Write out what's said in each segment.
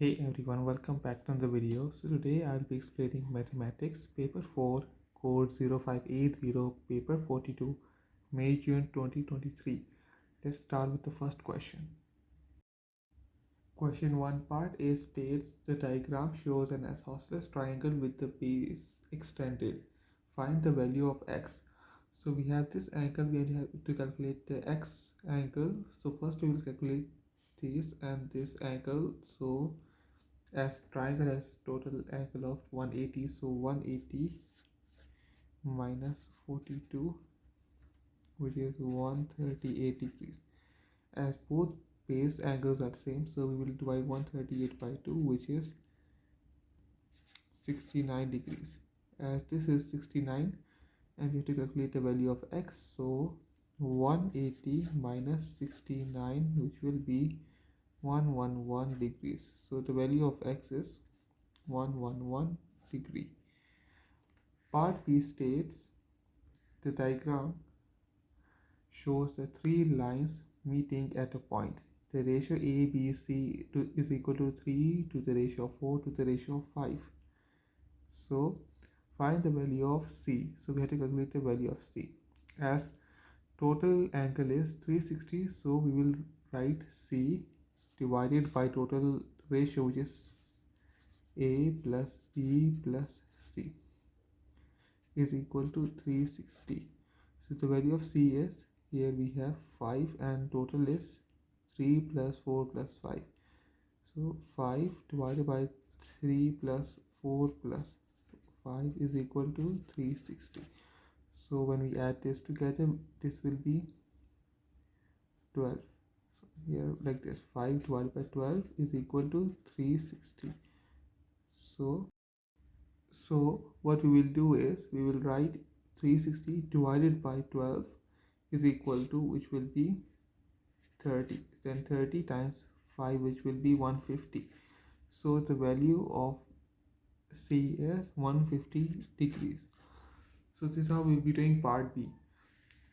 Hey everyone, welcome back to the video. So today I'll be explaining mathematics paper 4 code 0580 paper 42 May June 2023. Let's start with the first question. Question 1 part A states the diagram shows an isosceles triangle with the base extended. Find the value of x. So we have this angle, we have to calculate the x angle. So first we will calculate this and this angle. So as triangle has total angle of 180, so 180 minus 42, which is 138 degrees. As both base angles are same, so we will divide 138 by 2, which is 69 degrees. As this is 69 and we have to calculate the value of x, so 180 minus 69, which will be 111 degrees. So the value of x is 111 degree. Part B states the diagram shows the three lines meeting at a point. The ratio A, B, C is equal to 3 to the ratio of 4 to the ratio of 5. So find the value of C. So we have to calculate the value of C. As total angle is 360, so we will write C divided by total ratio, which is A plus B plus C, is equal to 360. So the value of C is, here we have 5 and total is 3 plus 4 plus 5. So 5 divided by 3 plus 4 plus 5 is equal to 360. So when we add this together, this will be 12. So here like this, 5 divided by 12 is equal to 360. So what we will do is we will write 360 divided by 12 is equal to, which will be 30. Then 30 times 5, which will be 150. So the value of C is 150 degrees. So this is how we will be doing part B.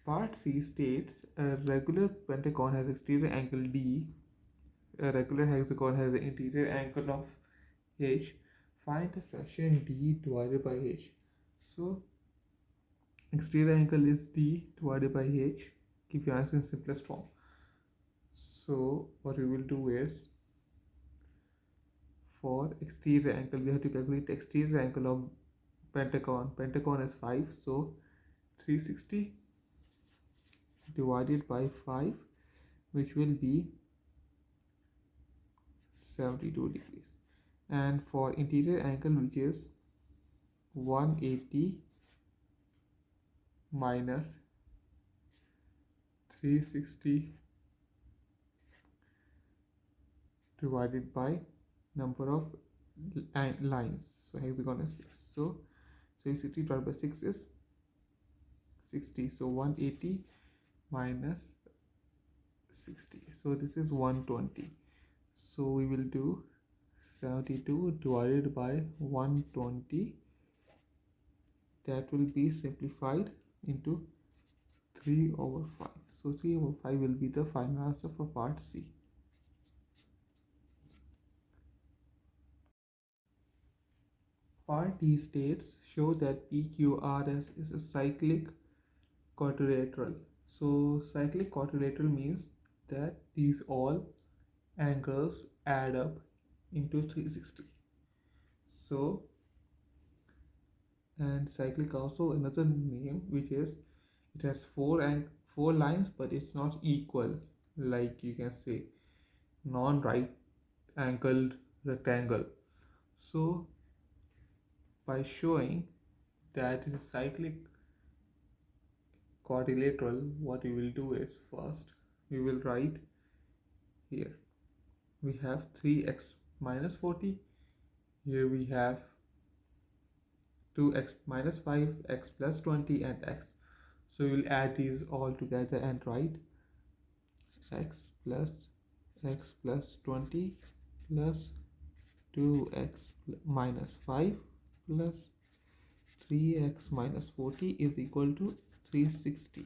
Part C states a regular pentagon has exterior angle D. A regular hexagon has an interior angle of H. Find the fraction D divided by H. So exterior angle is D divided by H. Keep your answer in simplest form. So what we will do is, for exterior angle we have to calculate the exterior angle of pentagon. Pentagon is 5, so 360 divided by 5, which will be 72 degrees. And for interior angle, which is 180 minus 360 divided by number of lines. So hexagon is 6. So 360 divided by 6 is 60. So 180 minus 60. So this is 120. So we will do 72 divided by 120. That will be simplified into 3 over 5. So 3 over 5 will be the final answer for part C. Part D states show that PQRS is a cyclic quadrilateral. So cyclic quadrilateral means that these all angles add up into 360. So, and cyclic also another name, which is it has four lines, but it's not equal, like you can say non-right angled rectangle. So by showing that is a cyclic quadrilateral, what we will do is, first we will write here we have 3x minus 40, here we have 2x minus 5, x plus 20, and x. So we will add these all together and write x plus 20 plus 2x minus 5 plus 3x minus 40 is equal to 360.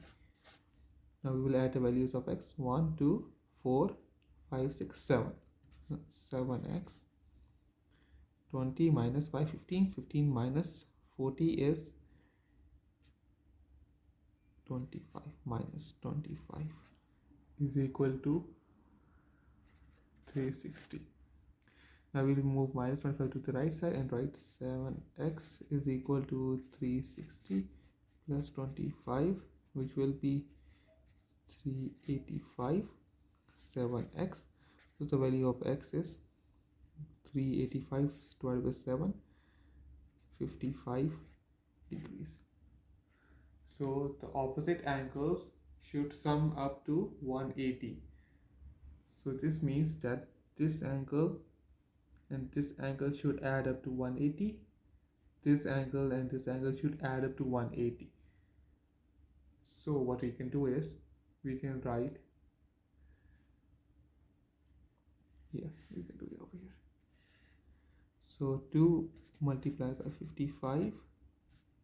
Now we will add the values of x, 1, 2, 4, 5, 6, 7. 7x 20 minus 5, 15. 15 minus 40 is 25. Minus 25 is equal to 360. Now we will move minus 25 to the right side and write 7x is equal to 360 plus 25, which will be 385. 7x, so the value of x is 385 divided by 7, 55 degrees. So the opposite angles should sum up to 180. So this means that this angle and this angle should add up to 180. This angle and this angle should add up to 180. So what we can do is we can write here, we can do it over here. So 2 multiplied by 55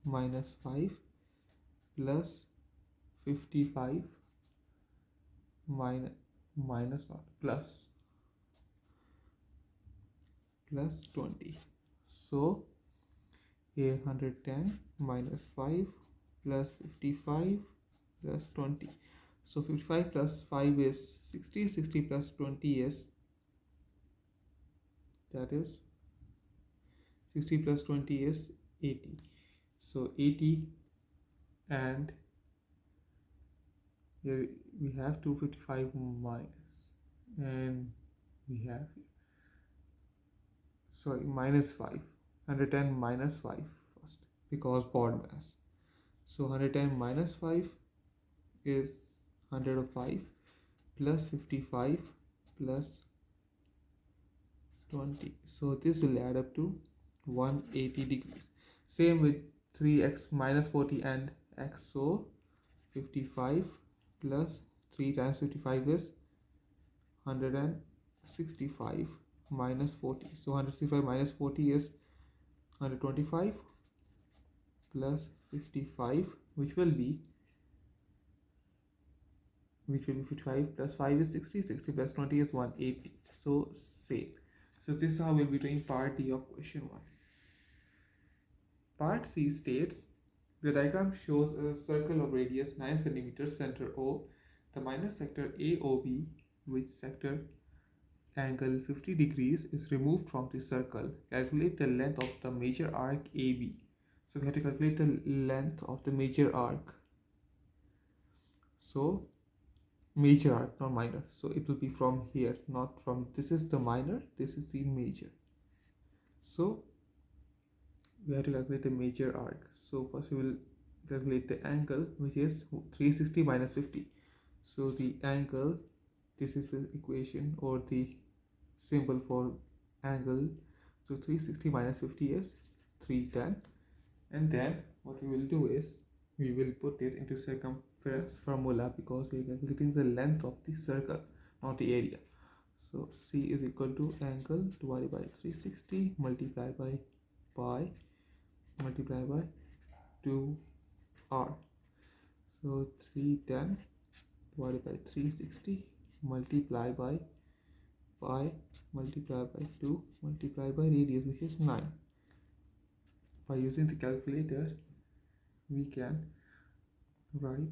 minus 5 plus 55 minus what, plus 20. So here 110 minus 5 plus 55 plus 20. So 55 plus 5 is 60. 60 plus 20 is, that is 60 plus 20 is 80. So 80, and here we have 255 minus, and we have, sorry, minus 5. 110 minus 5 first, because bod mass. So 110 minus 5 is 105 plus 55 plus 20. So this will add up to 180 degrees. Same with 3x minus 40 and x. So 55 plus 3 times 55 is 165 minus 40. So 165 minus 40 is 125 plus 55, which will be 55 plus 5 is 60. 60 plus 20 is 180. So same. So this is how we'll be doing part D of question 1. Part C states the diagram shows a circle of radius 9 cm, center O, the minor sector AOB, which sector angle 50 degrees is removed from the circle. Calculate the length of the major arc AB. So we have to calculate the length of the major arc. So major arc, not minor. So it will be from here, not from, this is the minor, this is the major. So we have to calculate the major arc. So first we will calculate the angle, which is 360 minus 50. So the angle, this is the equation or the symbol for angle. So 360 minus 50 is 310. And then what we will do is we will put this into circumference formula, because we are calculating the length of the circle, not the area. So C is equal to angle divided by 360 multiplied by pi multiplied by 2r. So 310 divided by 360 multiplied by pi multiplied by 2 multiplied by radius, which is 9. By using the calculator, we can write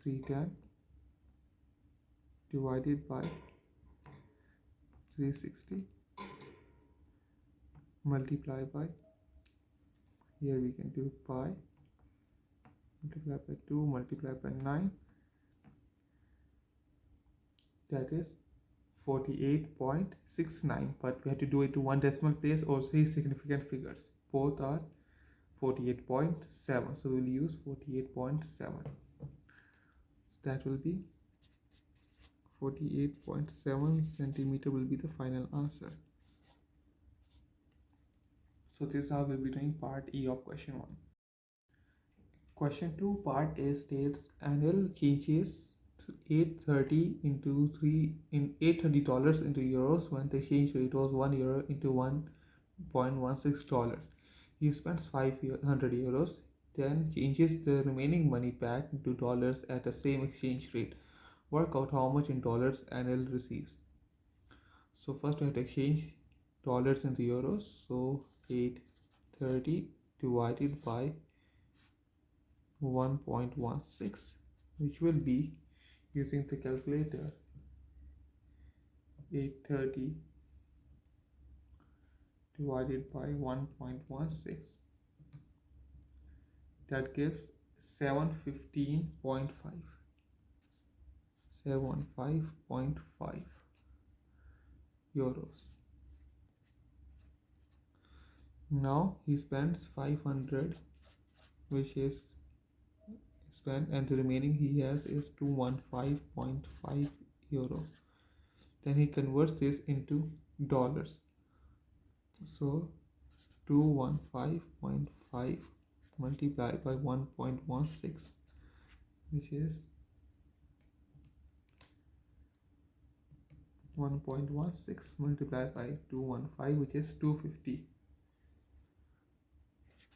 310 divided by 360 multiplied by, here we can do pi multiplied by 2 multiplied by 9, that is 48.69, but we have to do it to one decimal place or 3 significant figures. Both are 48.7, so we'll use 48.7. So that will be 48.7 centimeter will be the final answer. So this is how we'll be doing part E of question 1. Question 2, part A states annual changes 830 into 3 in $830 into euros when the exchange rate was 1 euro into $1.16. He spends 500 euros, then changes the remaining money back into dollars at the same exchange rate. Work out how much in dollars Anil receives. So first we have to exchange dollars into euros. So 830 divided by 1.16, which will be, using the calculator, 830 divided by 1.16, that gives 715.5 euros. Now he spends 500, which is spent, and the remaining he has is 215.5 euro. Then he converts this into dollars. So 215.5 multiplied by 1.16, which is 1.16 multiplied by 215, which is 250.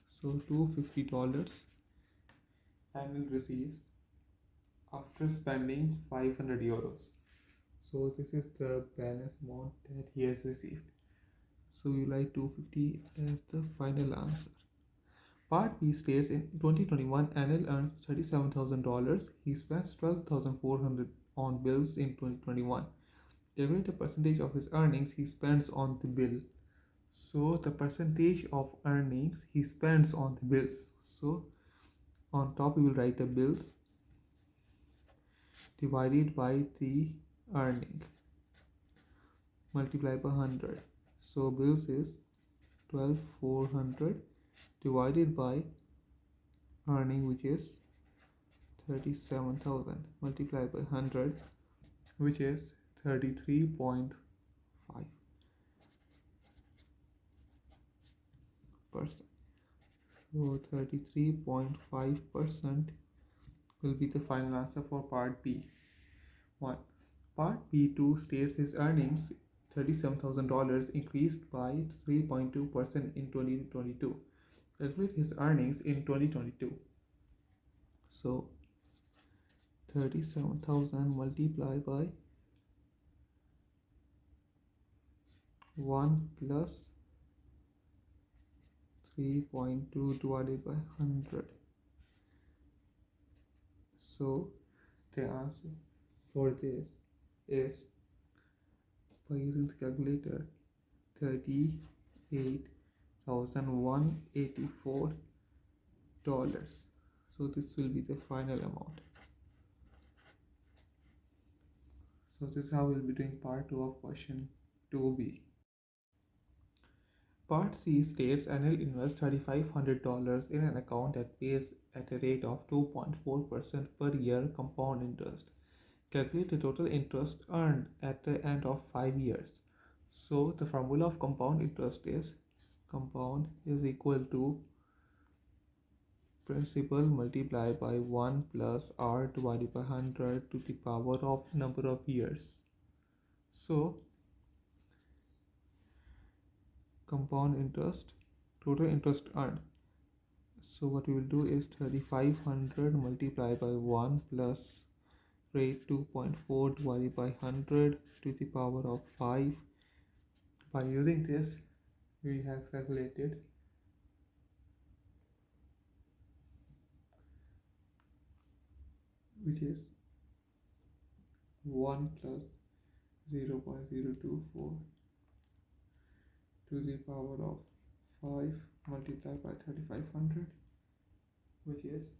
So $250 Anil receives after spending 500 euros. So this is the balance amount that he has received. So we write 250 as the final answer. Part B states in 2021, Anil earns $37,000. He spends 12,400 on bills in 2021. Calculate the percentage of his earnings he spends on the bill. So the percentage of earnings he spends on the bills. So on top we will write the bills divided by the earning multiplied by 100. So bills is 12,400 divided by earning, which is 37,000, multiplied by 100, which is 33.5%. So 33.5% will be the final answer for part B. 1. Part B2 states his earnings $37,000 increased by 3.2% in 2022. Calculate his earnings in 2022. So 37,000 multiplied by 1 plus 3.2 divided by 100. So the answer for this is, by using the calculator, $38,184. So this will be the final amount. So this is how we'll be doing part 2 of question 2b. Part C states Anil invests $3,500 in an account that pays at a rate of 2.4% per year compound interest. Calculate the total interest earned at the end of 5 years. So the formula of compound interest is, compound is equal to principal multiplied by 1 plus r divided by 100 to the power of number of years. So compound interest, total interest earned. So what we will do is 3,500 multiplied by 1 plus rate 2.4 divided by 100 to the power of 5. By using this, we have calculated which is 1 plus 0.024 to the power of 5 multiplied by 3,500, which is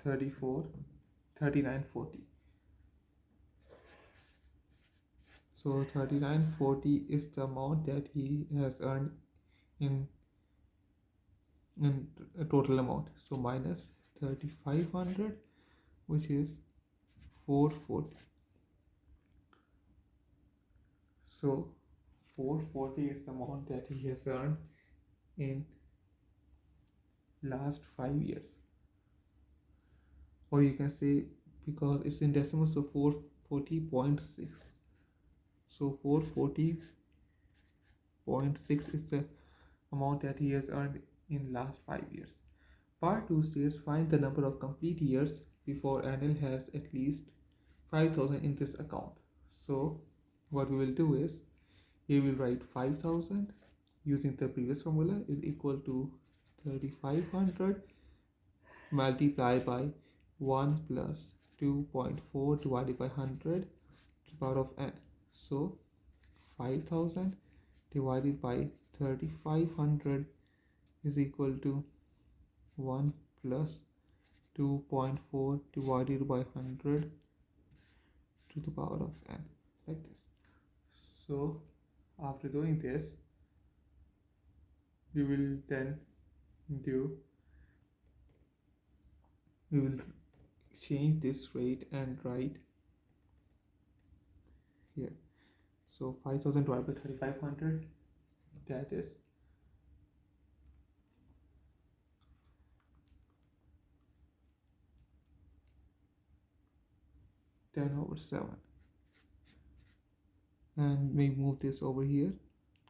3940. So 3940 is the amount that he has earned in a total amount. So minus 3,500, which is 440. So 440 is the amount that he has earned in last 5 years. Or you can say, because it's in decimals, so 440.6. So 440.6 is the amount that he has earned in last 5 years. Part 2 states find the number of complete years before Anil has at least 5,000 in this account. So what we will do is, here we'll write 5,000 using the previous formula is equal to 3,500 multiplied by 1 plus 2.4 divided by 100 to the power of n. So 5,000 divided by 3,500 is equal to 1 plus 2.4 divided by 100 to the power of n, like this. So after doing this, we will change this rate and write here. So 5,000 divided by 3,500, that is 10/7. And we move this over here,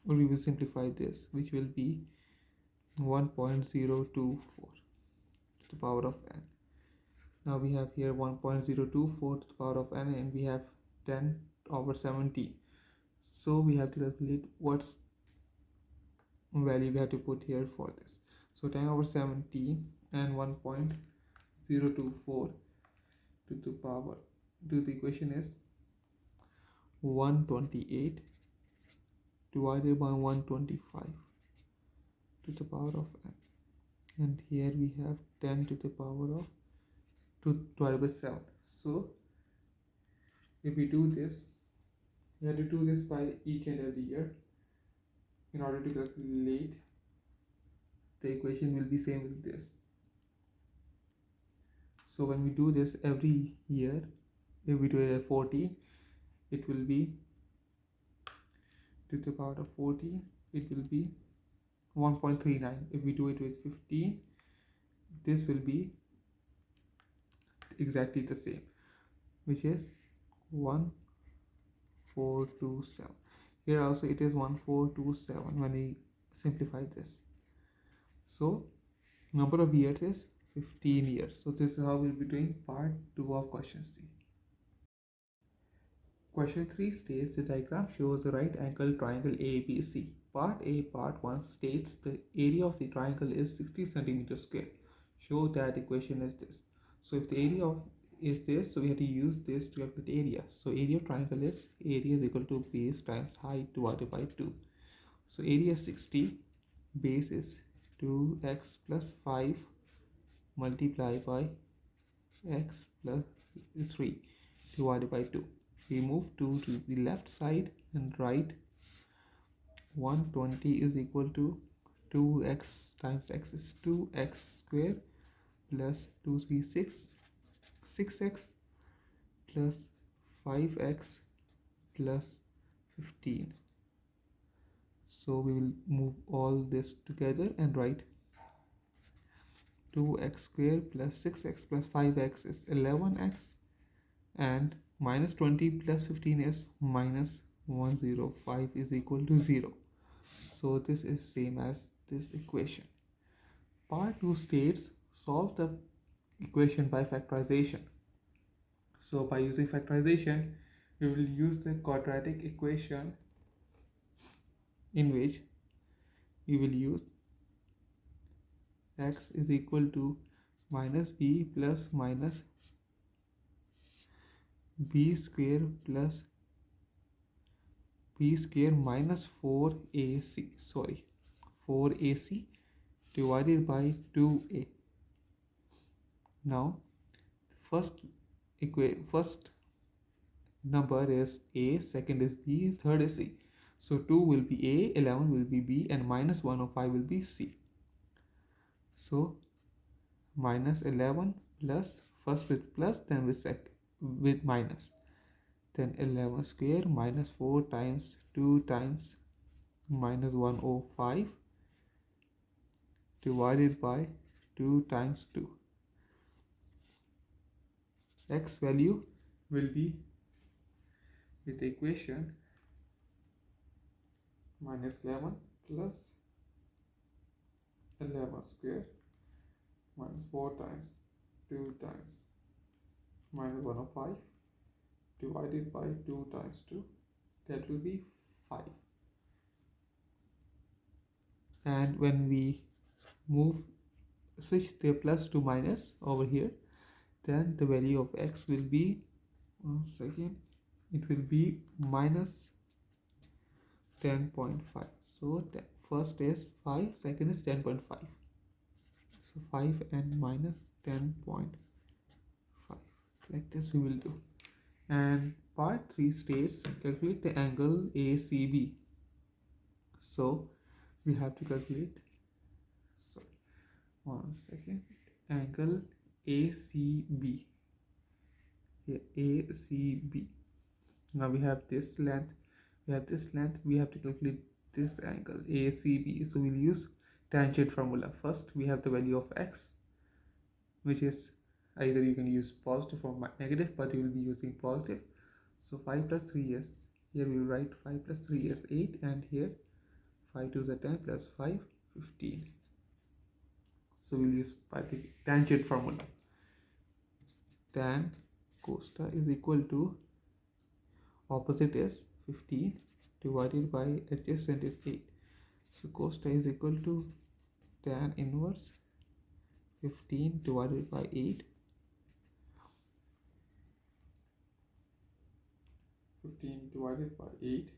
or we will simplify this, which will be 1.024 to the power of n. Now we have here 1.024 to the power of n, and we have 10/17. So we have to calculate what's value we have to put here for this. So 10/17 and 1.024 to the power to the equation is 128 divided by 125 to the power of n, and here we have 10 to the power of 2 divided by 7. So if we do this, we have to do this by each and every year. In order to calculate, the equation will be same with this. So when we do this every year, if we do it at 14, it will be to the power of 14, it will be 1.39. If we do it with 15, this will be exactly the same, which is 1427. Here also it is 1427 when we simplify this. So number of years is 15 years. So this is how we'll be doing part 2 of question C. Question 3 states the diagram shows a right angle triangle ABC. Part A, part 1 states the area of the triangle is 60 centimeters square. Show that equation is this. So if the area is this, so we have to use this to calculate area. So area of triangle is equal to base times height divided by 2. So area is 60, base is 2x plus 5 multiplied by x plus 3 divided by 2. We move 2 to the left side and write 120 is equal to 2x times x is 2x square plus 2 3 6, 6x plus 5x plus 15. So we will move all this together and write 2x square plus 6x plus 5x is 11x, and minus 20 plus 15 is minus 105 is equal to 0. So this is same as this equation. Part 2 states solve the equation by factorization. So by using factorization, we will use the quadratic equation in which we will use x is equal to minus b plus minus b square plus b square minus 4ac divided by 2a. Now first number is a, second is b, third is c. So 2 will be a, 11 will be b, and minus 105 will be c. So minus 11 plus, first with plus, then with minus, then 11 square minus 4 times 2 times minus 105 divided by 2 times 2. X value will be, with the equation, minus 11 plus 11 square minus 4 times 2 times minus 105 divided by 2 times 2, that will be 5. And when we move switch the plus to minus over here, then the value of x will be, one second, it will be minus 10.5. So first is 5, second is 10.5. So 5 and minus 10.5, like this we will do. And part 3 states calculate the angle ACB. So we have to calculate, so one second, angle ACB. Here ACB. Now we have this length, we have to calculate this angle ACB. So we'll use tangent formula. First we have the value of x, which is, either you can use positive or negative, but you will be using positive. So 5 plus 3 is, here we will write 5 plus 3 is 8, and here 5 to the 10 plus 5, 15. So we'll use by the tangent formula. Tan costa is equal to, opposite is 15 divided by adjacent is 8. So costa is equal to tan inverse 15 divided by 8. 15 divided by 8,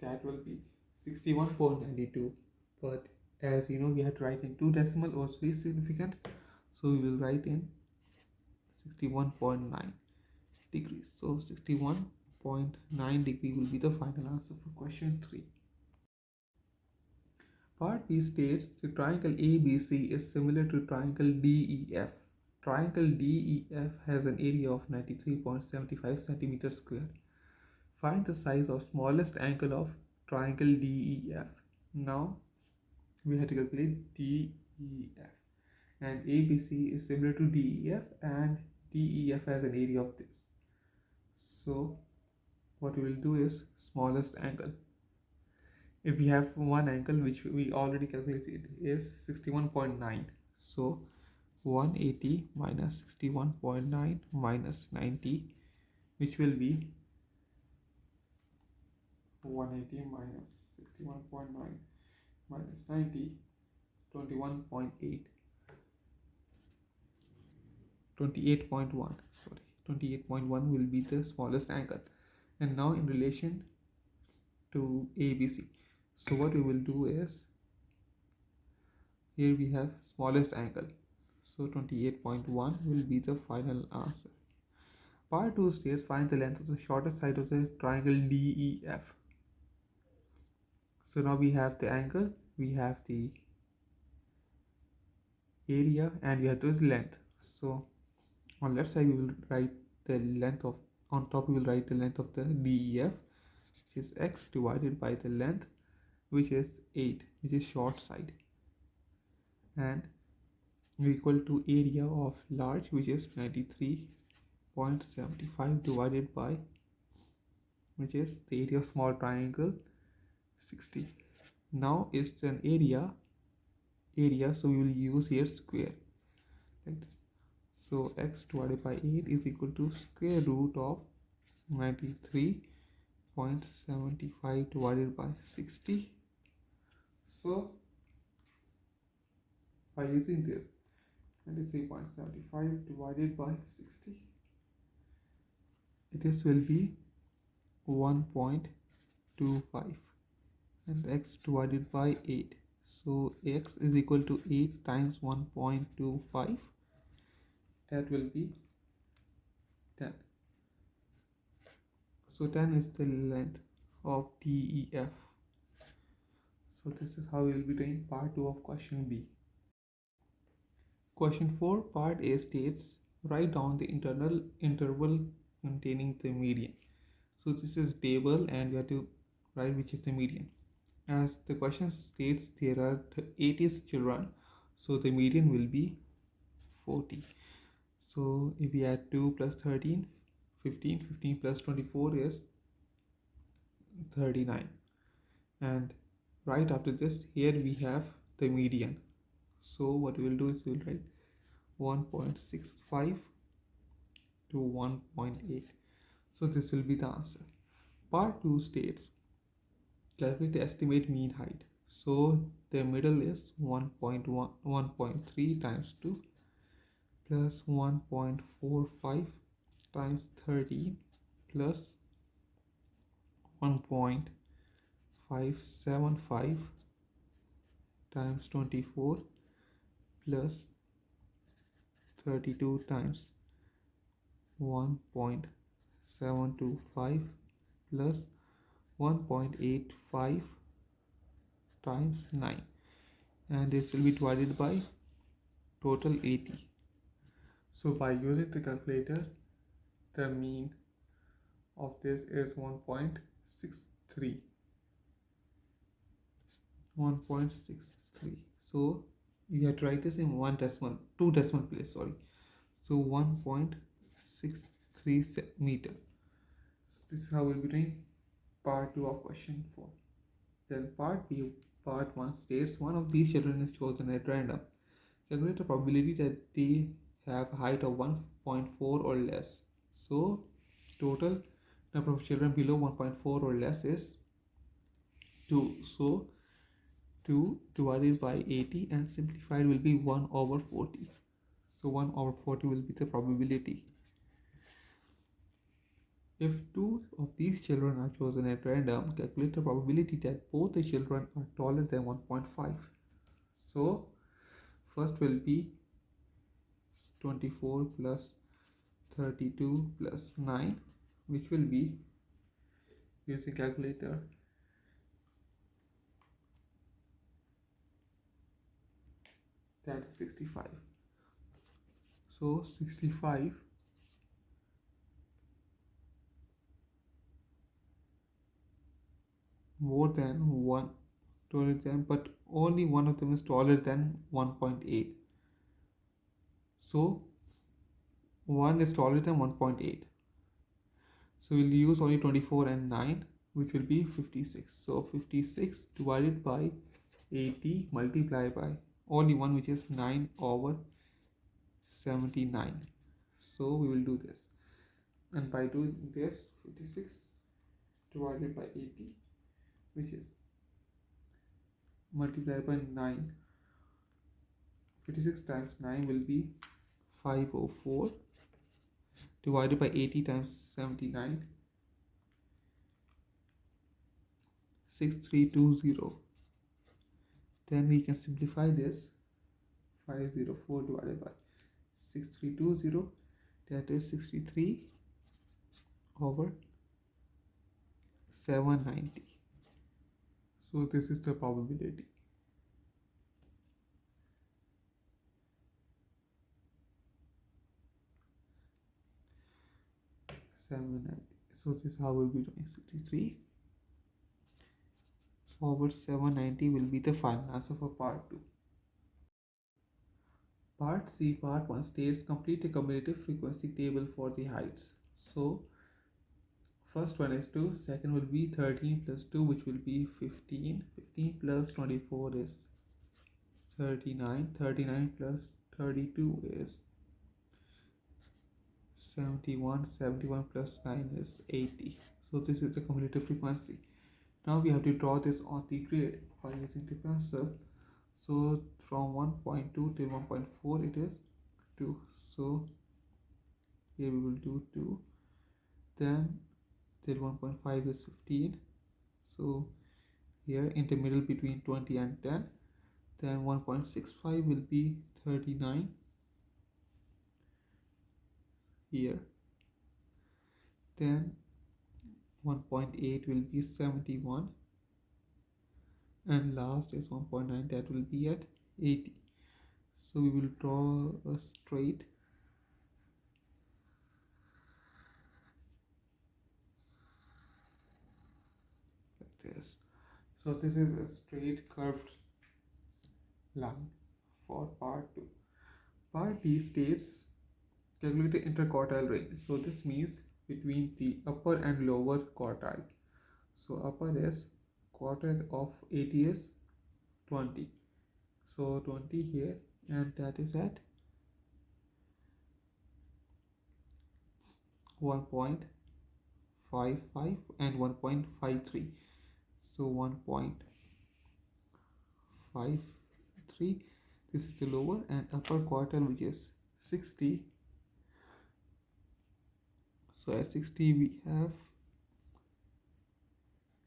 that will be 61.92. But as you know, we have to write in 2 decimal or 3 significant, so we will write in 61.9 degrees. So 61.9 degree will be the final answer for question 3. Part B states the triangle ABC is similar to triangle DEF. Triangle DEF has an area of 93.75 centimeters square. Find the size of smallest angle of triangle DEF. Now we have to calculate DEF, and ABC is similar to DEF, and DEF has an area of this. So what we will do is smallest angle. If we have one angle which we already calculated is 61.9, so 180 minus 61.9 minus 90, which will be 180 minus 61.9 minus 90, 21.8, 28.1, sorry, 28.1 will be the smallest angle. And now in relation to ABC, so what we will do is, here we have smallest angle, so 28.1 will be the final answer. Part 2 states find the length of the shortest side of the triangle DEF. So now we have the angle, we have the area, and we have the length. So on left side we will write the length of, on top we will write the length of the DEF, which is x divided by the length, which is 8, which is short side, and equal to area of large, which is 93.75 divided by, which is the area of small triangle, 60. Now it's an area, so we will use here square, like this. So x divided by 8 is equal to square root of 93.75 divided by 60. So by using this, 93.75 divided by 60, this will be 1.25, and x divided by 8. So x is equal to 8 times 1.25, that will be 10. So 10 is the length of DEF. So this is how we will be doing part 2 of question B. Question 4, part A states write down the internal interval containing the median. So this is table, and we have to write which is the median. As the question states there are 80 children, so the median will be 40. So if we add 2 plus 13, 15, 15 plus 24 is 39. And right after this, here we have the median. So what we will do is we will write 1.65 to 1.8. So this will be the answer. Part 2 states calculate the estimate mean height. So the middle is 1.3 times 2 plus 1.45 times 30 plus 1.575 times 24 plus 32 times 1.725 plus 1.85 times 9, and this will be divided by total 80. So by using the calculator, the mean of this is 1.63. So you have to write this in two decimal place, sorry. So 1.63 meter. So this is how we'll be doing part 2 of question 4. Then part B, part 1 states one of these children is chosen at random. Calculate the probability that they have a height of 1.4 or less. So total number of children below 1.4 or less is 2. So 2 divided by 80 and simplified will be 1 over 40. So 1 over 40 will be the probability. If two of these children are chosen at random, calculate the probability that both the children are taller than 1.5. So first will be 24 plus 32 plus 9, which will be, using calculator, that is 65. So 65 more than one taller than, but only one of them is taller than 1.8. So 1 is taller than 1.8. So we'll use only 24 and 9, which will be 56. So 56 divided by 80 multiplied by only one, which is 9 over 79. So we will do this, and by doing this, 56 divided by 80, which is multiplied by 9. 56 times 9 will be 504 divided by 80 times 79, 6320. Then we can simplify this. 504 divided by 6320, that is 63 over 790. So this is the probability. So this is how we'll be doing. 63 over 790 will be the final answer for part 2. Part C, part 1 states complete a cumulative frequency table for the heights. So first one is 2, second will be 13 plus 2, which will be 15. 15 plus 24 is 39. 39 plus 32 is 71. 71 plus 9 is 80. So this is the cumulative frequency. Now we have to draw this on the grid by using the pencil. So from 1.2 till 1.4 it is 2. So here we will do 2. Then till 1.5 is 15. So here in the middle between 20 and 10. Then 1.65 will be 39 here. Then 1.8 will be 71, and last is 1.9, that will be at 80. So we will draw a straight like this. So this is a straight curved line for part 2. Part D states calculate the interquartile range. So this means between the upper and lower quartile. So upper is quartile of 80 is 20. So 20 here, and that is at 1.55 and 1.53. So 1.53, this is the lower, and upper quartile, which is 60. So at 60 we have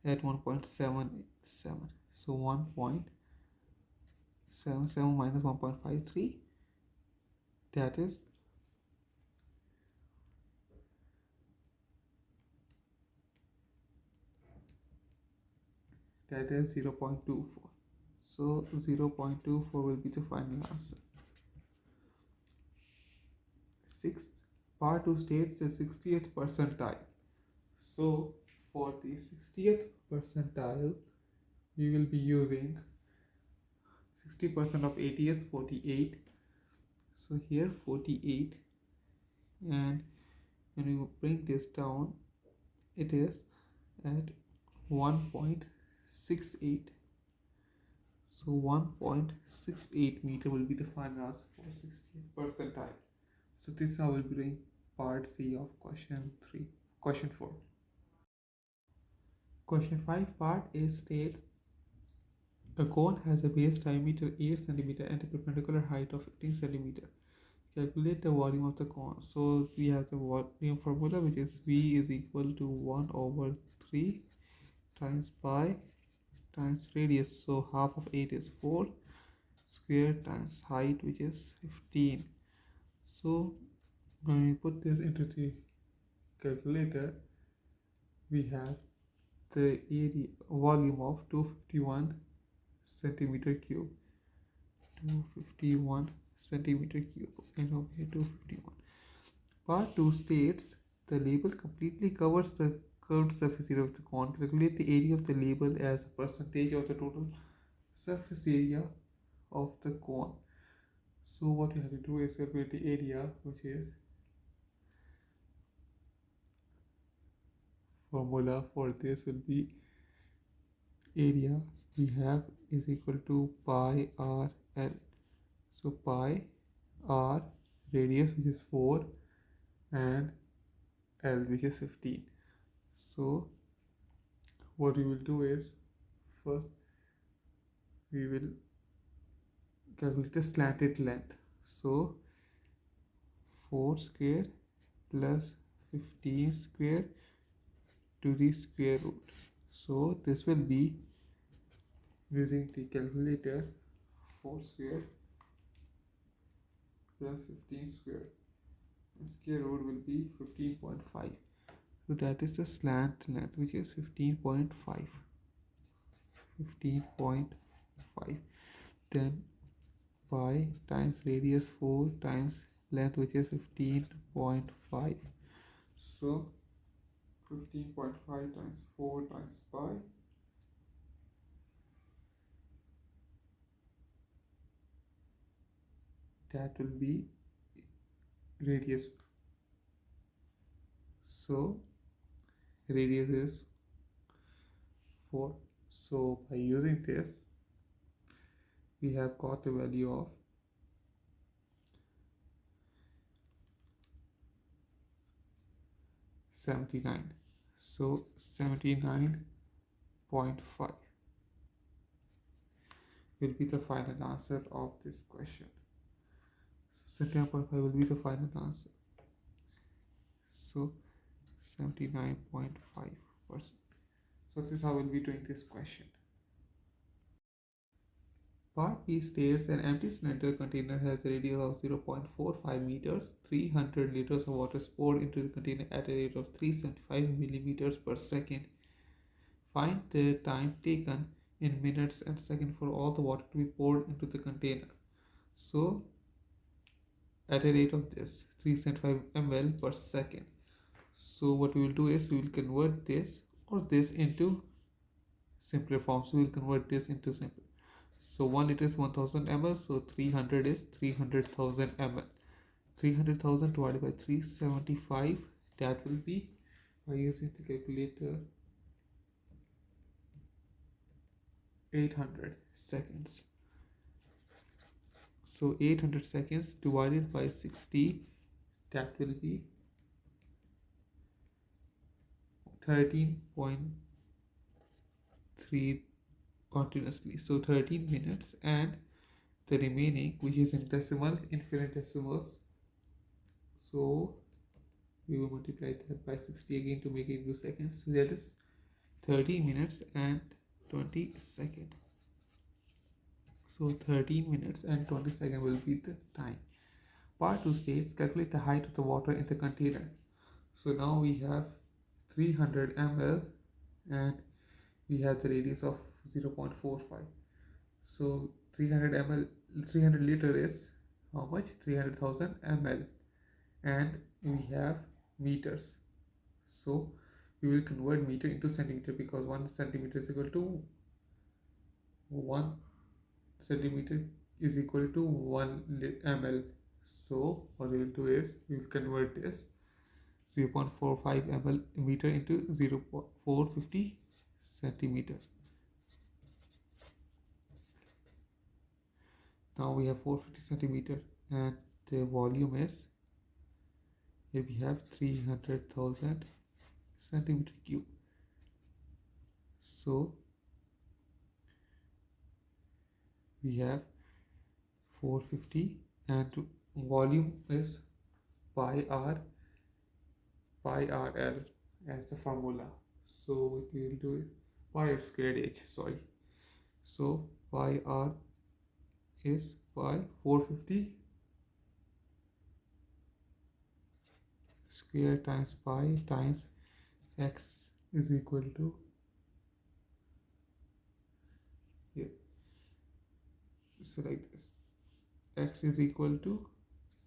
at 1.77. So 1.77 minus 1.53, that is 0.24. So 0.24 will be the final answer. Sixth, part 2 states the 60th percentile. So for the 60th percentile, we will be using 60% of 80 is 48. So here 48, and when we bring this down, it is at 1.68. So 1.68 meter will be the final answer for 60th percentile. So this is how we'll be doing part C of question 3. Question 4. Question 5, part A states a cone has a base diameter 8 cm and a perpendicular height of 15 cm. Calculate the volume of the cone. So we have the volume formula, which is V is equal to 1 over 3 times pi times radius. So half of 8 is 4 square times height, which is 15. So when we put this into the calculator, we have the area volume of 251 centimeter cube. 251 centimeter cube, and over here 251. Part 2 states the label completely covers the curved surface area of the cone. Calculate the area of the label as a percentage of the total surface area of the cone. So what you have to do is calculate the area, which is formula for this will be area we have is equal to pi r l. So pi r, radius, which is 4, and l, which is 15. So what we will do is, first we will calculate the slanted length. So 4 square plus 15 square to the square root. So this will be, using the calculator, 4 square plus 15 square, and square root will be 15.5. So that is the slant length, which is 15.5. 15.5. Then pi times radius 4 times length, which is 15.5. So 15.5 times 4 times pi, that will be radius. So radius is 4. So by using this, we have got the value of 79. So 79.5 will be the final answer of this question. So 79.5 will be the final answer. So 79.5%. So this is how we'll be doing this question. Part B states an empty cylinder container has a radius of 0.45 meters. 300 liters of water is poured into the container at a rate of 375 millimeters per second. Find the time taken in minutes and seconds for all the water to be poured into the container. So at a rate of this 375 ml per second. So what we will do is we will convert this or this into simpler form. So we will convert this into simple. So 1 liter is 1000 ml. So 300 is 300,000 ml. 300,000 divided by 375. That will be, by using the calculator, 800 seconds. So 800 seconds divided by 60, that will be 13.3 continuously. So 13 minutes, and the remaining, which is in decimal, infinite decimals, so we will multiply that by 60 again to make it into seconds. So that is 30 minutes and 20 seconds. So 13 minutes and 20 seconds will be the time. Part 2 states calculate the height of the water in the container. So now we have 300 ml and we have the radius of 0.45. So 300 ml, 300 liter is how much? 300,000 ml, and we have meters. So we will convert meter into centimeter, because 1 centimeter is equal to 1 centimeter is equal to 1 ml. So what we will do is we will convert this 0.45 ml meter into 0.450 centimeter. Now we have 450 centimeter, and the volume is, here we have 300,000 centimeter cube. So we have 450, and volume is pi r pi rl as the formula. So what we will do is pi r squared h, sorry. So pi r is pi 450 square times pi times x is equal to, here, so like this, x is equal to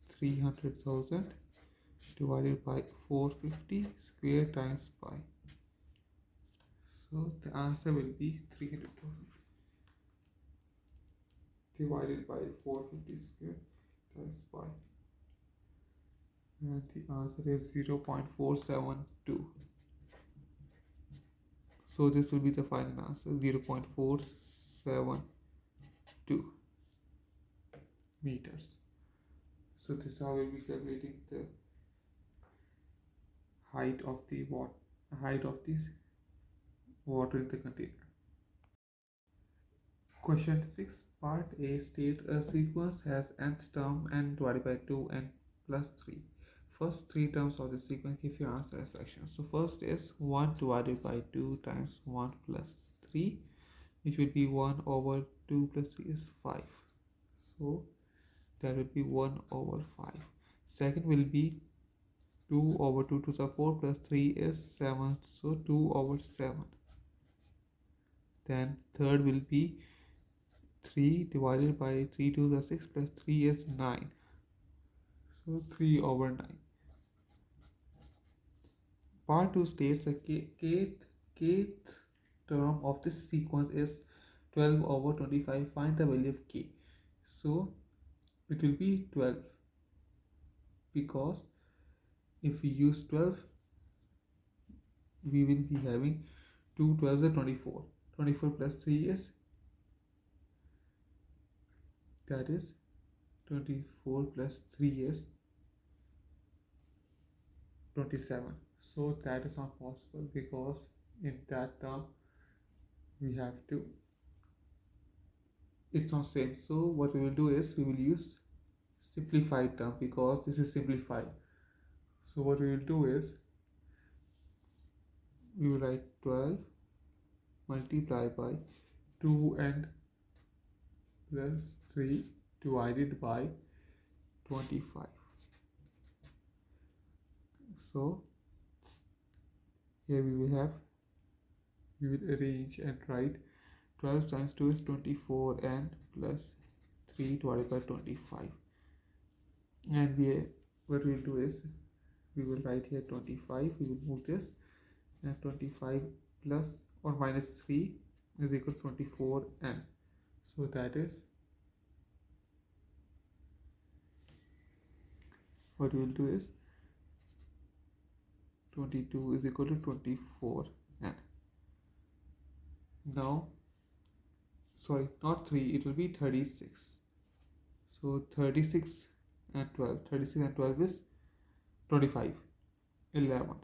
300,000 divided by 450 square times pi. So the answer will be 300,000 divided by 450 square times pi, and the answer is 0.472. So this will be the final answer, 0.472 meters. So this is how we'll be calculating the height of the this water in the container. Question 6, part A states a sequence has nth term n divided by 2n plus 3. First three terms of the sequence give your answer as fraction. So first is 1 divided by 2 times 1 plus 3, which will be 1 over 2 plus 3 is 5. So that will be 1 over 5. Second will be 2 over 2 to the 4 plus 3 is 7. So 2 over 7. Then third will be 3 divided by 3 to the 6 plus 3 is 9. So 3 over 9. Part 2 states the kth term of this sequence is 12 over 25. Find the value of k. So it will be 12, because if we use 12, we will be having 2 12s are 24. 24 plus 3 is, that is 24 plus 3 is 27. So that is not possible, because in that term we have to, it's not same. So what we will do is we will use simplified term, because this is simplified. So what we will do is we will write 12 multiplied by 2n plus 3 divided by 25. So here we will arrange and write 12 times 2 is 24n plus 3 divided by 25. And what we will do is we will write here 25, we will move this, and 25 plus or minus 3 is equal to 24n. So that is, what we will do is 22 is equal to 24n. Now, sorry, not 3, it will be 36. So 36 and 12, 36 and 12 is 25, 11.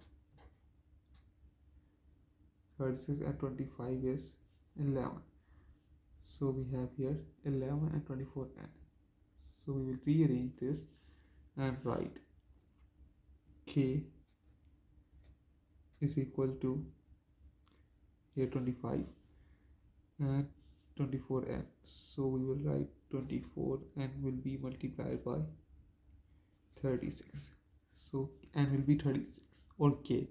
36 and 25 is 11. So we have here 11 and 24n. So we will rearrange this and write k is equal to here 25 and 24n. So we will write 24n will be multiplied by 36. So n will be 36 or k.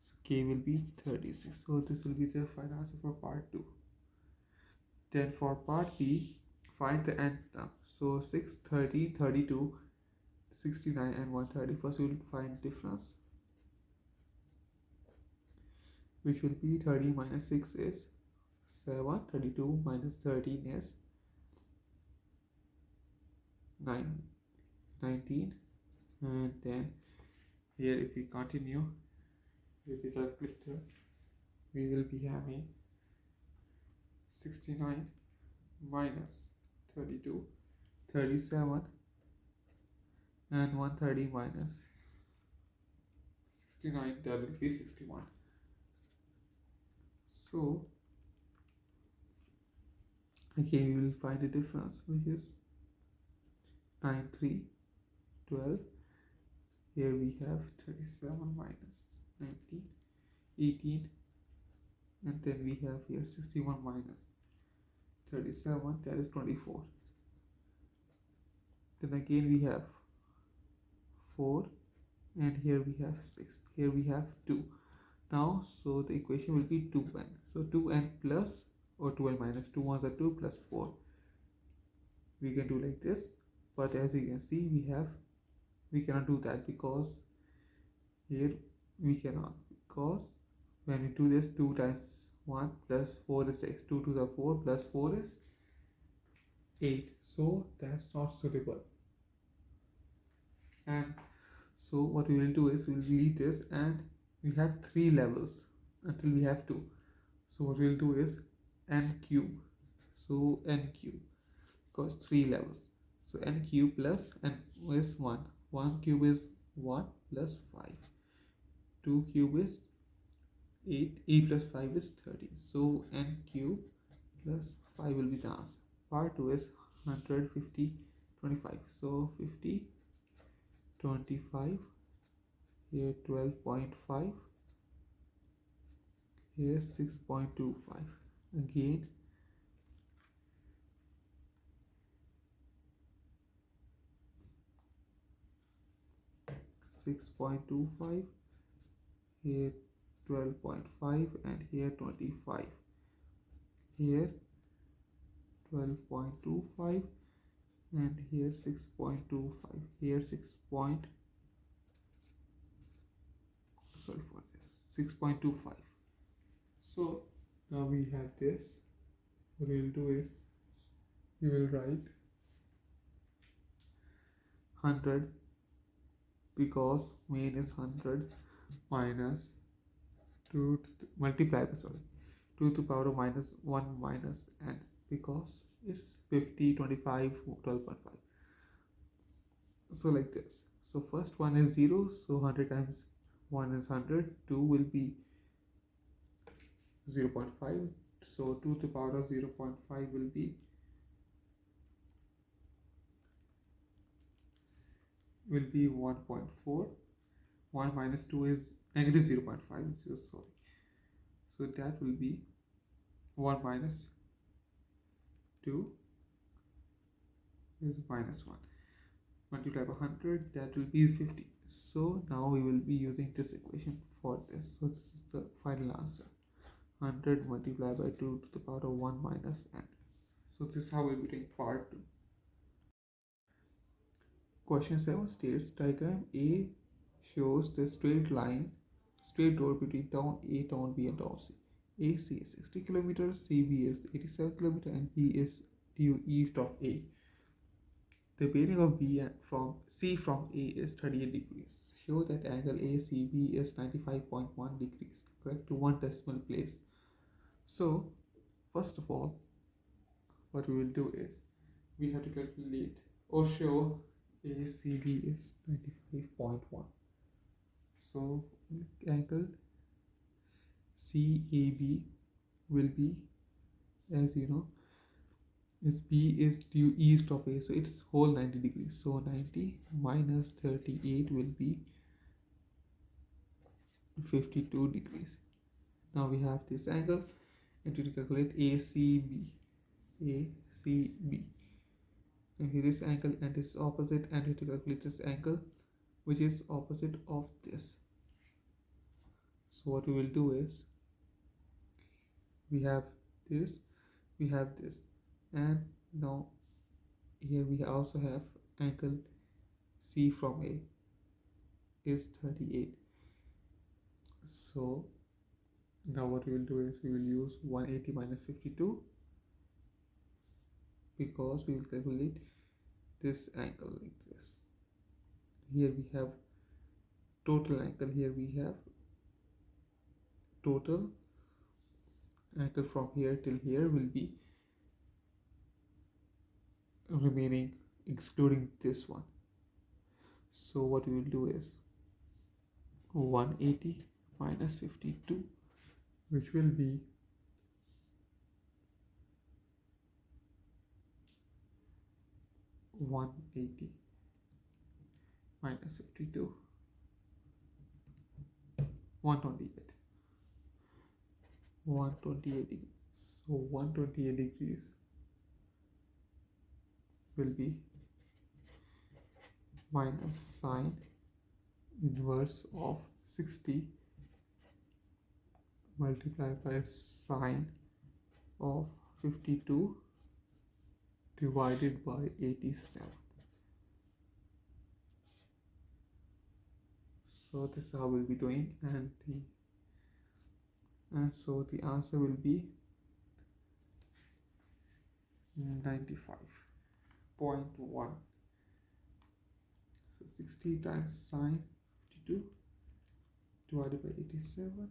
So k will be 36. So this will be the final answer for part 2. Then for part B, find the n term. So 6, 30, 32, 69 and 130. First we will find difference, which will be 30 minus 6 is 7, 32 minus 13 is 9, 19, and then here if we continue with the calculator, we will be having 69 minus 32, 37 and 130 minus 69, that will be 61. So again we will find the difference, which is 9, 3, 12. Here we have 37 minus 19, 18, and then we have here 61 minus 37, that is 24. Then again we have 4, and here we have 6, here we have 2. Now so the equation will be 2n. So 2n plus or 2n minus 2 ones are 2 plus 4. We can do like this, but as you can see we cannot do that, because here we cannot, because when we do this, 2 times 1 plus 4 is 6, 2 to the 4 plus 4 is 8, so that's not suitable. And so what we will do is we will delete this, and we have 3 levels until we have 2. So what we will do is n cube. So n cube, because 3 levels. So n cube plus n is 1. 1 cube is 1 plus 5. 2 cube is 8. 8 plus 5 is 30. So n cube plus 5 will be the answer. Part 2 is 100, 50, 25. So 50, 25, here 12.5, here 6.25. Again 6.25, here 12.5, and here 25. Here 12.25, and here 6.25. Here 6.25. So now we have this. What we will do is we will write 100, because main is 100, minus 2 multiply by 2 to the power of minus 1 minus n, because it's 50, 25, 12.5. So like this. So first one is 0, so 100 times 1 is 100, 2 will be 0.5, so 2 to the power of 0.5 will be 1.4. 1 minus 2 is negative 0.5, so that will be 1 minus 2 is minus 1. Multiply by 100, that will be 50. So now we will be using this equation for this. So this is the final answer. 100 multiplied by 2 to the power of 1 minus n. So this is how we will be doing part 2. Question 7 states diagram A shows the straight road between town A, town B and town C. AC is 60 kilometers, CB is 87 kilometers, and B is due east of A. The bearing of B from C from A is 38 degrees. Show that angle ACB is 95.1 degrees, correct to one decimal place. So first of all, what we will do is we have to calculate or show ACB is 95.1. So angle CAB will be, as you know, is B is due east of A, so it's whole 90 degrees. So 90 minus 38 will be 52 degrees. Now we have this angle, and to calculate ACB, ACB. And here is angle and this is opposite, and you to calculate this angle which is opposite of this. So what we will do is, we have this, we have this, and now here we also have angle C from A is 38. So now what we will do is we will use 180 minus 52, because we will calculate this angle like this. Here we have total angle, here we have total angle from here till here will be remaining, excluding this one. So what we will do is 180 minus 52, which will be 180 minus 52, 128. 128 degrees. So 128 degrees will be minus sine inverse of 60 multiplied by sine of 52 divided by 87. So this is how we'll be doing, and so the answer will be 95.1. So 60 times sine 52 divided by 87,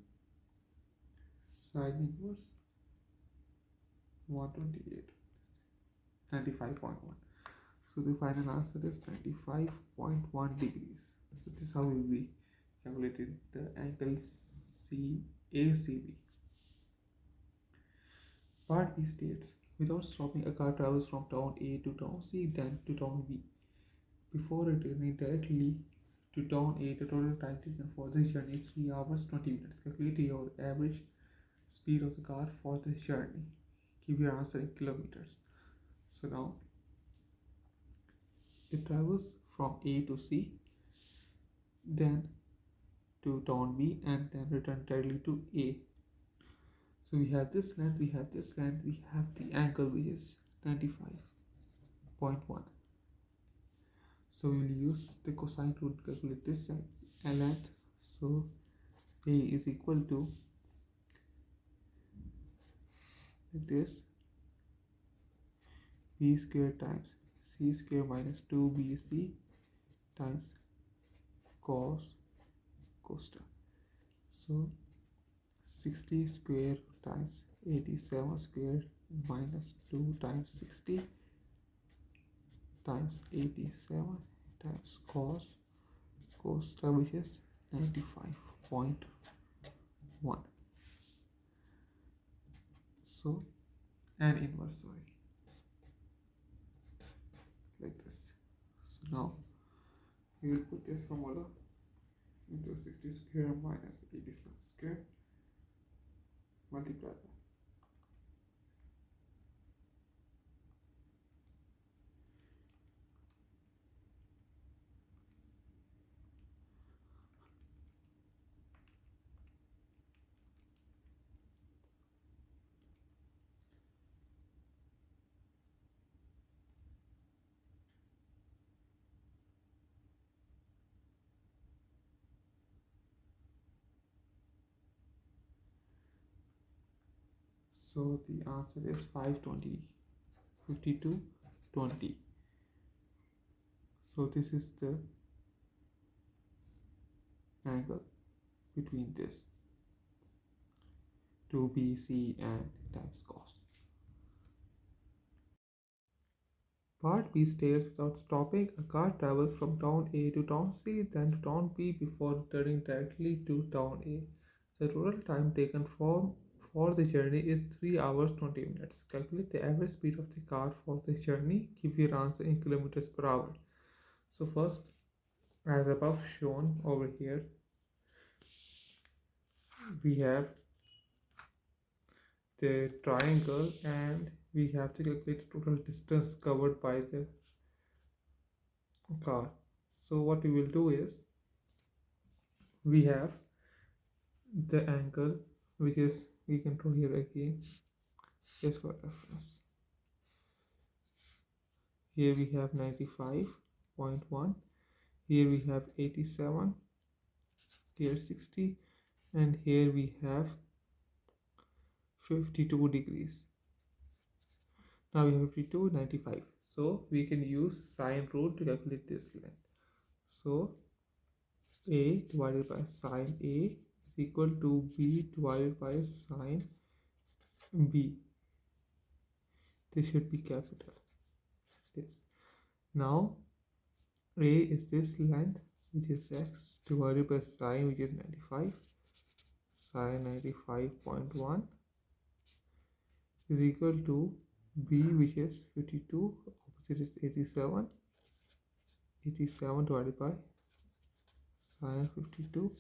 sine inverse 128, 95.1. So the final answer is 95.1 degrees. So this is how we will be calculating the angle CACB. Part B states, without stopping, a car travels from town A to town C, then to town B. Before returning directly to town A, the total time taken for this journey is 3 hours 20 minutes. Calculate your average speed of the car for this journey. Give your answer in kilometers. So now it travels from A to C, then to town B, and then return directly to A. So we have this length, we have this length, we have the angle which is 95.1. So we will use the cosine rule to calculate this length. So A is equal to this B square times C square minus 2BC times cosine. So 60 square times 87 square minus 2 times 60 times 87 times cos, which is 95.1. So and inverse, sorry, like this. So now we will put this formula into 60 square minus 87 square multiplied by so the answer is 520, 52, 20. So this is the angle between this 2BC and times cos. Part B states, without stopping, a car travels from town A to town C, then to town B before returning directly to town A. The total time taken for the journey is 3 hours 20 minutes. Calculate the average speed of the car for the journey. Give your answer in kilometers per hour. So first, as above shown over here, we have the triangle and we have to calculate the total distance covered by the car. So what we will do is we have the angle, which is, we can draw here again just for reference. Here we have 95.1, here we have 87, here 60, and here we have 52 degrees. Now we have 52, 95. So we can use sine rule to calculate this length. So A divided by sine A is equal to B divided by sine B. This should be capital. This. Now A is this length, which is x, divided by sine, which is 95. Sine 95.1 is equal to B, which is 52, opposite is 87. 87 divided by sine 52.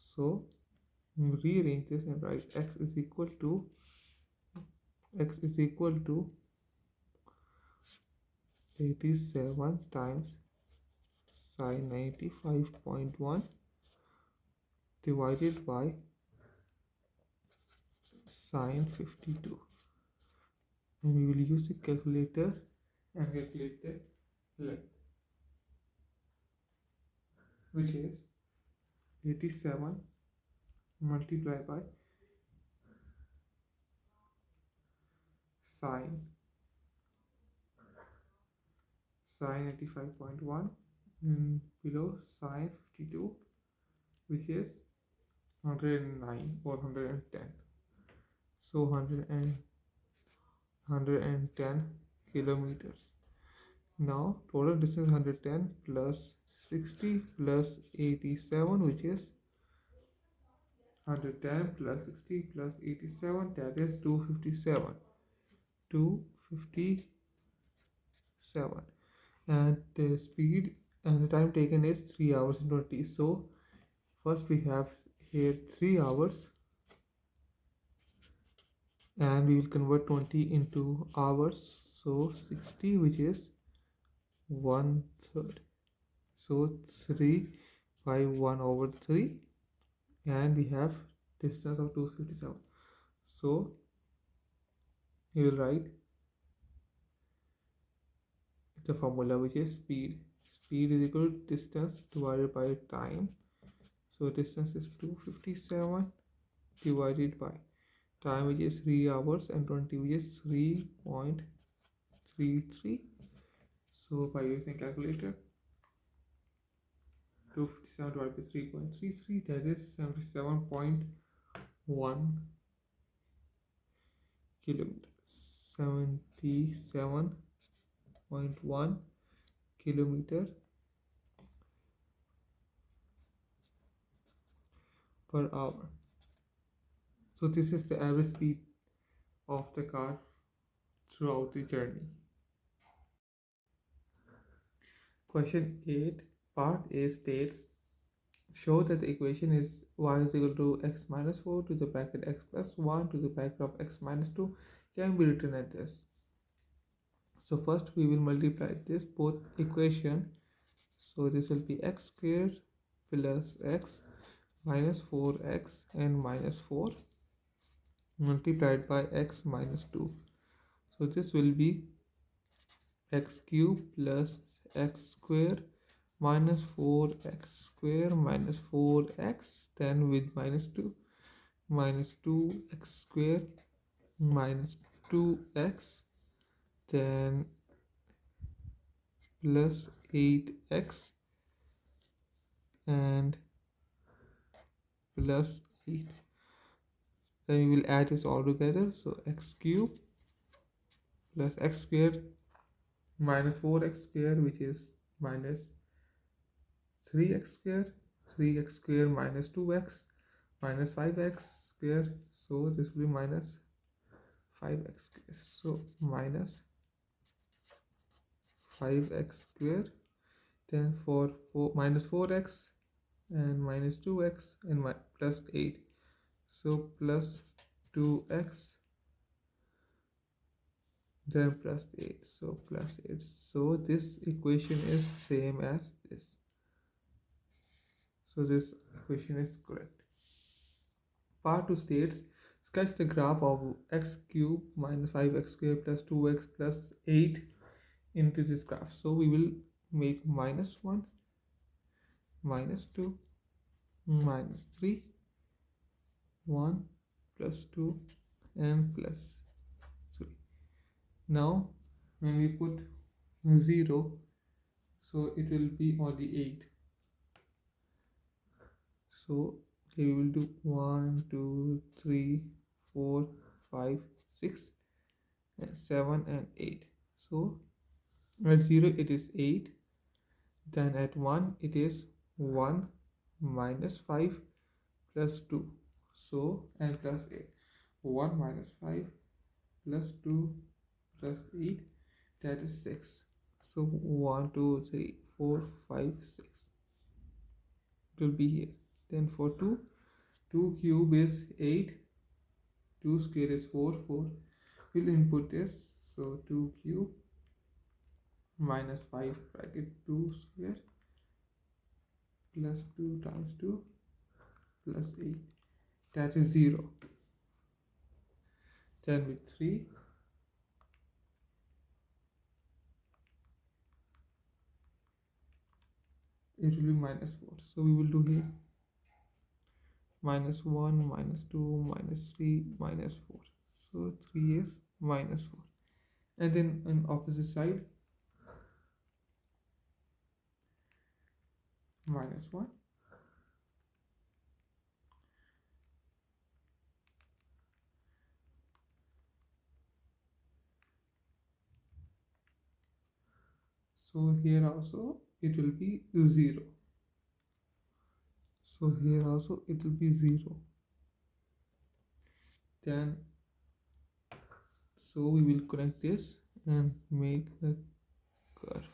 So rearrange this and write x is equal to 87 times sine 95.1 divided by sine 52, and we will use the calculator and calculate the length, which is 87 multiplied by sine 85.1 and below sine 52, which is 109 or 110. So 110 kilometers. Now total distance 110 plus 60 plus 87, which is 110 plus 60 plus 87, that is 257. 257, and the speed and the time taken is 3 hours and 20. So first we have here 3 hours, and we will convert 20 into hours. So 60, which is 1/3. So 3 by 1 over 3, and we have distance of 257. So you will write the formula, which is speed is equal to distance divided by time. So distance is 257 divided by time, which is 3 hours, and 20, which is 3.33. So by using calculator, 257 divided by 3.33, that is 77.1 kilometers. 77.1 kilometer per hour. So this is the average speed of the car throughout the journey. Question 8, part A states, show that the equation is y is equal to x minus 4 to the bracket x plus 1 to the bracket of x minus 2 can be written as this. So first we will multiply this both equation. So this will be x squared plus x minus 4x and minus 4 multiplied by x minus 2. So this will be x cube plus x square minus 4x square minus 4x, then with minus 2 minus 2x square minus 2x, then plus 8x and plus 8. Then we will add this all together. So x cube plus x square minus 4x square, which is minus 3x square, 3x square minus 2x minus 5x square, so this will be minus 5x square, so minus 5x square. Then for 4 minus 4x and minus 2x and plus 8, so plus 2x, then plus 8, so plus 8. So this equation is same as this, so this equation is correct. Part 2 states, sketch the graph of x cube minus 5x square plus 2x plus 8 into this graph. So we will make minus 1, minus 2, minus 3, 1 plus 2 and plus 3. Now when we put 0, so it will be on the 8. So okay, we will do 1, 2, 3, 4, 5, 6 and 7 and 8. So at 0 it is 8, then at 1 it is 1 minus 5 plus 2, so and plus 8. 1 minus 5 plus 2 plus 8, that is 6. So 1, 2, 3, 4, 5, 6 it will be here. Then for 2 cube is 8, 2 square is 4, we'll input this. So 2 cube minus 5 bracket 2 square plus 2 times 2 plus 8, that is 0. Then with 3, it will be minus 4. So we will do here minus 1, minus 2, minus 3, minus 4. So 3 is minus 4. And then on opposite side, minus 1. So here also it will be 0. So here also it will be 0. Then so we will connect this and make a curve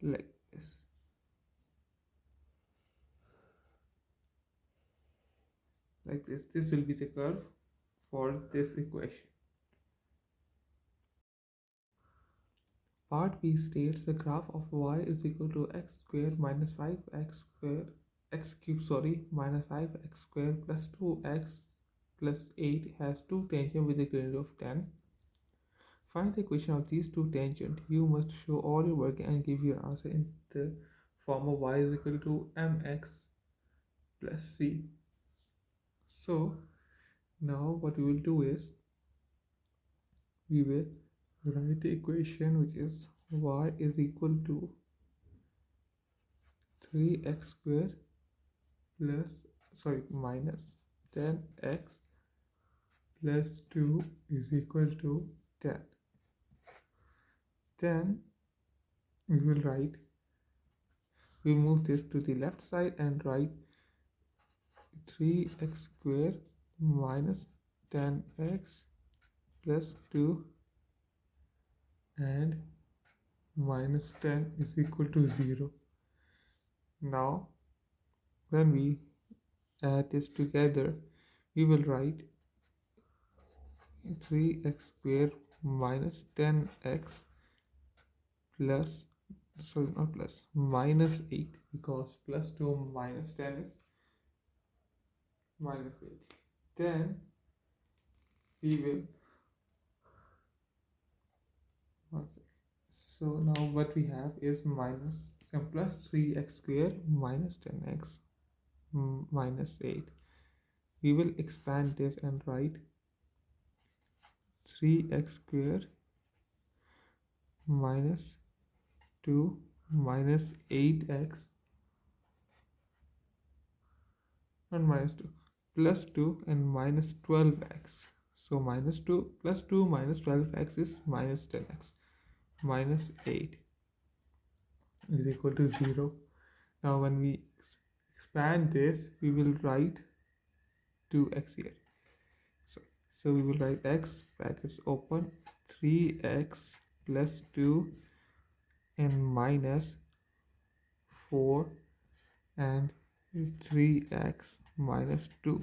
like this. Like this. This will be the curve for this equation. Part B states the graph of y is equal to x square minus 5x square x cube minus 5x square plus 2x plus 8 has two tangents with a gradient of 10. Find the equation of these two tangents. You must show all your work and give your answer in the form of y is equal to mx plus c. So now what we will do is we will write the equation which is y is equal to 3x square minus 10x plus 2 is equal to 10. Then we will move this to the left side and write 3x square minus 10x plus 2 and minus 10 is equal to 0. Now when we add this together, we will write 3x square minus 10x plus not plus minus 8, because plus 2 minus 10 is minus 8. Then we will so now what we have is minus and plus 3x square minus 10x minus 8. We will expand this and write 3x square minus 2 minus 8x and minus 2 plus 2 and minus 12x. So minus 2 plus 2 minus 12x is minus 10x. Minus 8 is equal to 0. Now when we expand this, we will write 2x here. So we will write x brackets open 3x plus 2 and minus 4 and 3x minus 2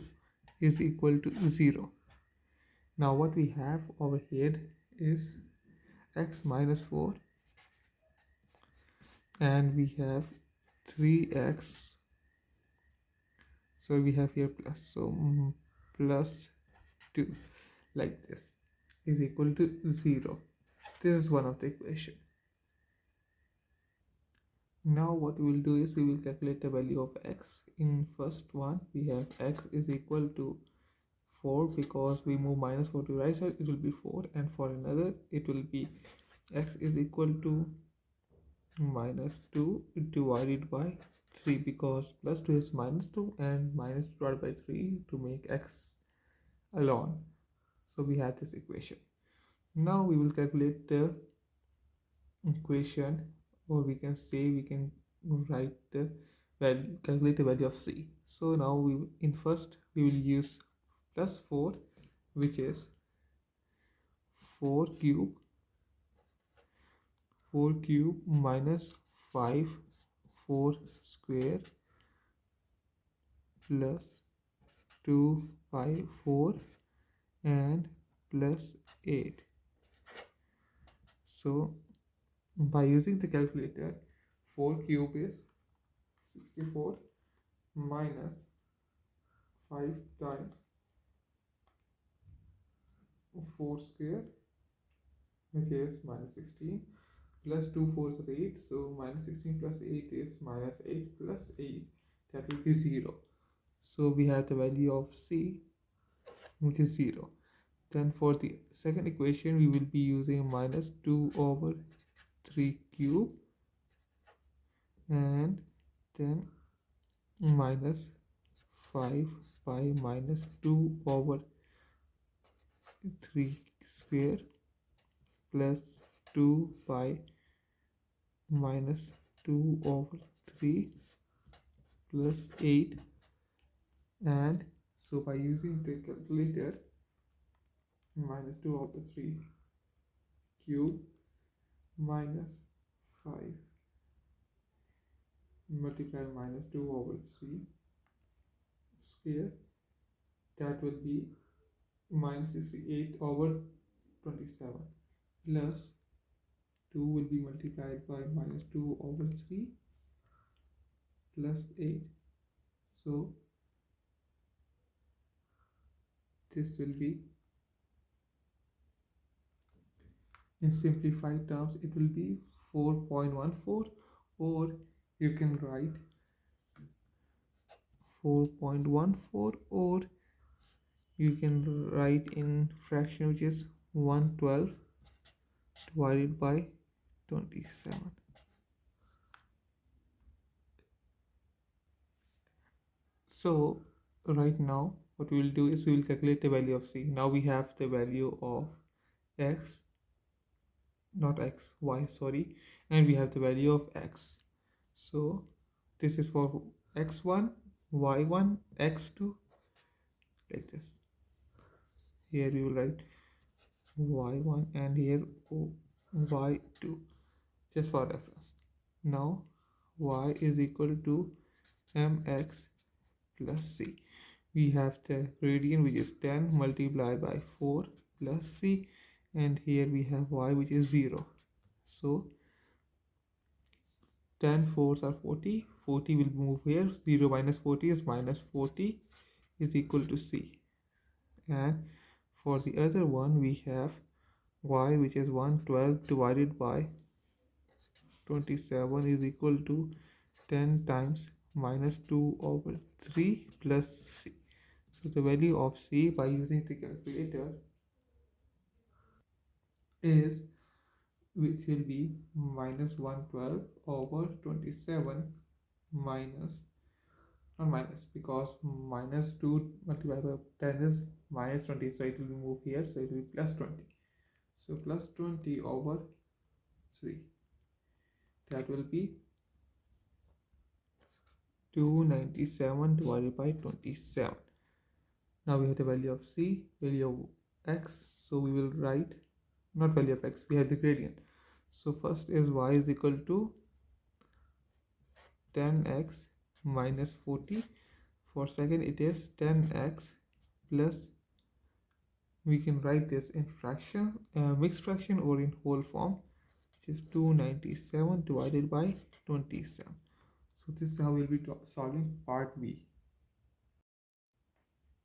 is equal to 0. Now what we have over here is x minus 4 and we have 3x, so we have here plus, so plus 2 like this is equal to 0. This is one of the equation. Now what we will do is we will calculate the value of x. In first one we have x is equal to 4 because we move minus 4 to right side, it will be 4, and for another it will be x is equal to minus 2 divided by 3 because plus 2 is minus 2 and minus divided by 3 to make x alone. So we have this equation. Now we will calculate the equation, or we can say we can write the value, calculate the value of c. So now in first we will use plus 4, which is 4 cube minus 5 4 square plus 2 pi 4 and plus 8. So by using the calculator, 4 cube is 64 minus 5 times 4 square, which is minus 16, plus 2 4s are 8, so minus 16 plus 8 is minus 8 plus 8, that will be 0. So we have the value of c, which is 0. Then for the second equation we will be using minus 2 over 3 cube and then minus 5 pi minus 2 over 3 square plus 2 pi minus 2 over 3 plus 8. And so by using the calculator, minus 2 over 3 cube minus 5 multiply minus 2 over 3 square, that will be minus 68 over 27 plus 2 will be multiplied by minus 2 over 3 plus 8. So this will be, in simplified terms, it will be 4.14, or you can write 4.14, or you can write in fraction, which is 112 divided by 27. So right now what we will do is we will calculate the value of c. Now we have the value of x, not x, y, sorry, and we have the value of x. So this is for x1, y1, x2, like this. Here we will write y1 and here y2, just for reference. Now y is equal to mx plus c. We have the gradient, which is 10 multiplied by 4 plus c, and here we have y, which is 0. So 10 4s are 40, 40 will move here, 0 minus 40 is minus 40 is equal to c. And for the other one we have y, which is 112 divided by 27 is equal to 10 times minus 2 over 3 plus c. So the value of c by using the calculator is, which will be minus 112 over 27 minus, not minus, because minus 2 multiplied by 10 is minus 20, so it will move here, so it will be plus 20. So plus 20 over 3, that will be 297 divided by 27. Now we have the value of c, value of x, so we will write, not value of x, we have the gradient. So first is y is equal to 10x minus 40. For second it is 10x plus, we can write this in fraction, mixed fraction or in whole form, which is 297 divided by 27. So this is how we'll be solving part B.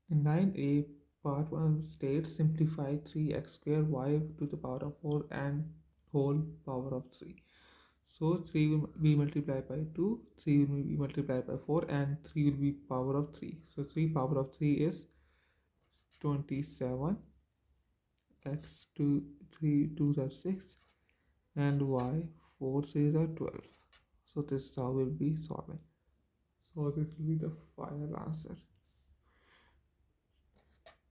In 9a, part 1 states simplify 3x square y to the power of 4 and whole power of 3. So 3 will be multiplied by 2, 3 will be multiplied by 4, and 3 will be power of 3. So 3 power of 3 is 27, x 2, 3 2s are 6, and y 4 3s are 12. So this is how we'll be solving. So this will be the final answer.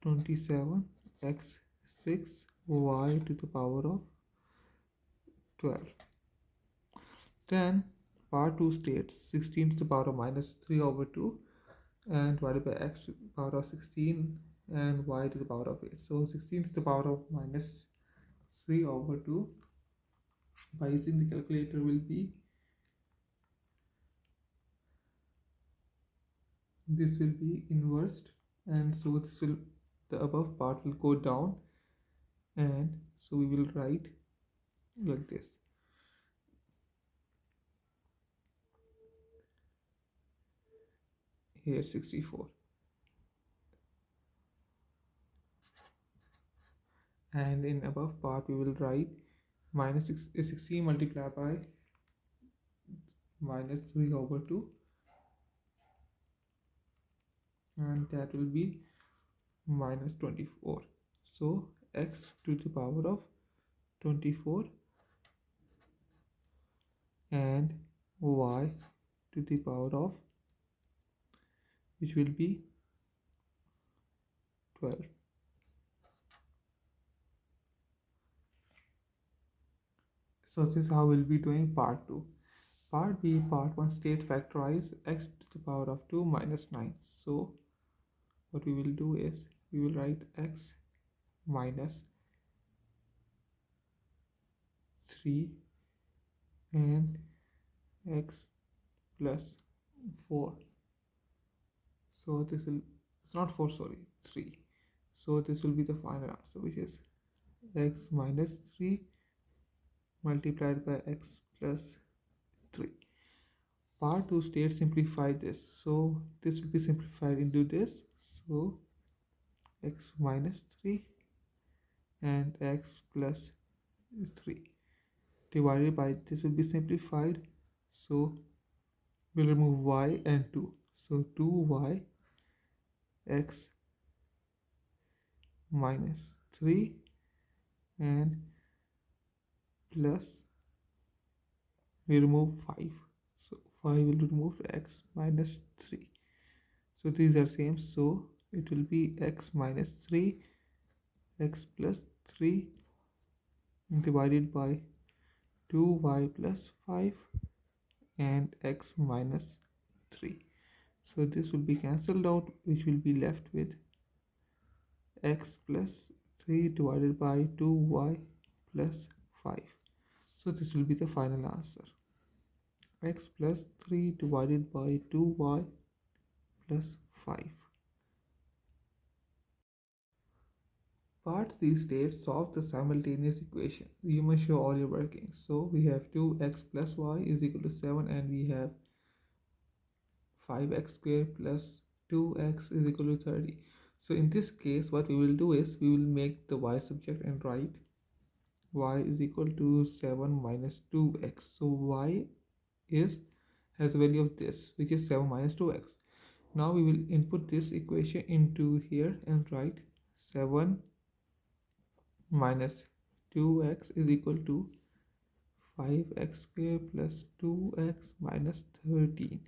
27 x 6 y to the power of 12. Then part 2 states 16 to the power of minus 3 over 2 and divided by x to the power of 16 and y to the power of 8. So 16 to the power of minus 3 over 2 by using the calculator will be, this will be inversed, and so this will, the above part will go down, and so we will write like this. Here 64, and in above part we will write minus 16 multiplied by minus 3 over 2, and that will be minus 24. So x to the power of 24 and y to the power of, which will be 12. So this is how we'll be doing part 2. Part B, part 1 state factorize x to the power of 2 minus 9. So what we will do is we will write x minus 3 and x plus 4. So this will, it's not 4, sorry, 3. So this will be the final answer, which is x minus 3 multiplied by x plus 3. Part 2 states simplify this. So this will be simplified into this. So x minus 3 and x plus 3 divided by, this will be simplified. So we'll remove y and 2. So 2y x minus 3 and plus, we remove 5. So 5 will remove x minus 3. So these are same. So it will be x minus 3, x plus 3 divided by 2y plus 5 and x minus 3. So this will be cancelled out, which will be left with x plus 3 divided by 2y plus 5. So this will be the final answer. X plus 3 divided by 2y plus 5. Part 3 states solve the simultaneous equation. You must show all your workings. So we have 2x plus y is equal to 7, and we have 5x squared plus 2x is equal to 30. So in this case, what we will do is we will make the y subject and write y is equal to 7 minus 2x. So y is, has a value of this, which is 7 minus 2x. Now we will input this equation into here and write 7 minus 2x is equal to 5x squared plus 2x minus 13.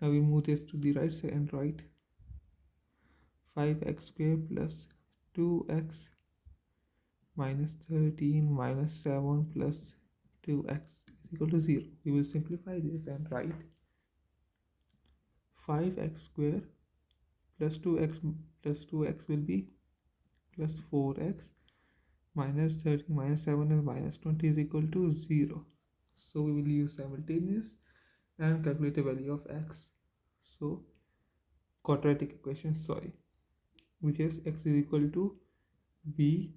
Now we move this to the right side and write 5x squared plus 2x minus 13 minus 7 plus 2x is equal to 0. We will simplify this and write 5x square plus 2x will be plus 4x minus 30 minus 7 is minus 20 is equal to 0. So we will use simultaneous and calculate the value of x. So quadratic equation, which is x is equal to b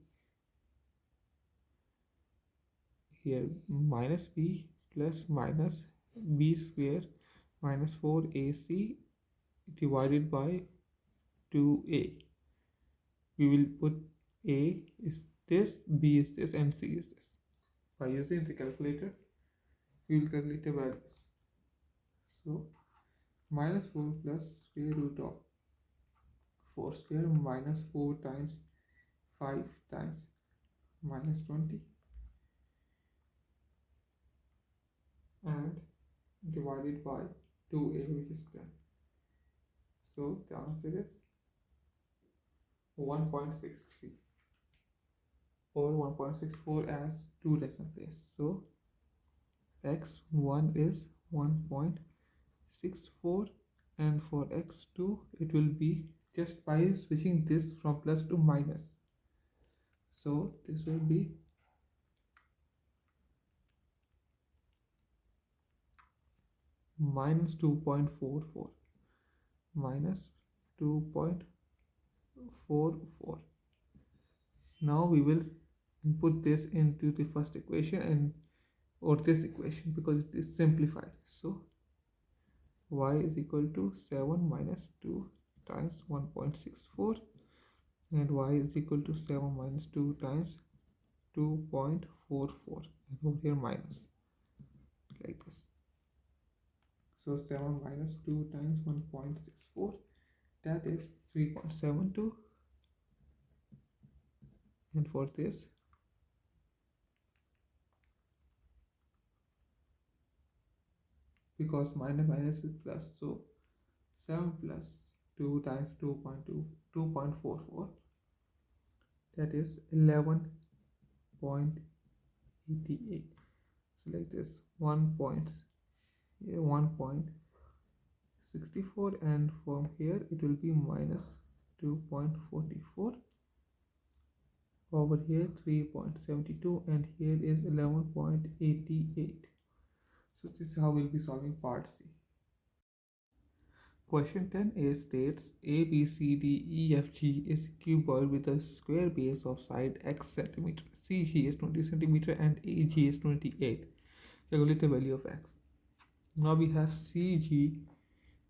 here minus b plus minus b square minus 4ac divided by 2a. We will put a is this, b is this, and c is this. By using the calculator, we will calculate the values. So minus 4 plus square root of 4 square minus 4 times 5 times minus 20 and divided by 2a, which is 10. So the answer is 1.63 or 1.64 as 2 decimal place. So x1 is 1.64 and for x2 it will be just by switching this from plus to minus. So this will be minus 2.44 minus 2.44. Now we will input this into the first equation and or this equation because it is simplified. So y is equal to 7 minus 2 times 1.64 and y is equal to 7 minus 2 times 2.44 and over here minus like this. So 7 minus 2 times 1.64, that is 3.72, and for this because minus is plus, so 7 plus 2 times 2.44, that is 11.88. So like this 1.64 and from here it will be minus 2.44, over here 3.72 and here is 11.88. So this is how we'll be solving part C. Question 10a states A, B, C, D, E, F, G is a cuboid with a square base of side x centimeter. CG is 20 centimeter and AG is 28. Calculate the value of x. Now we have CG,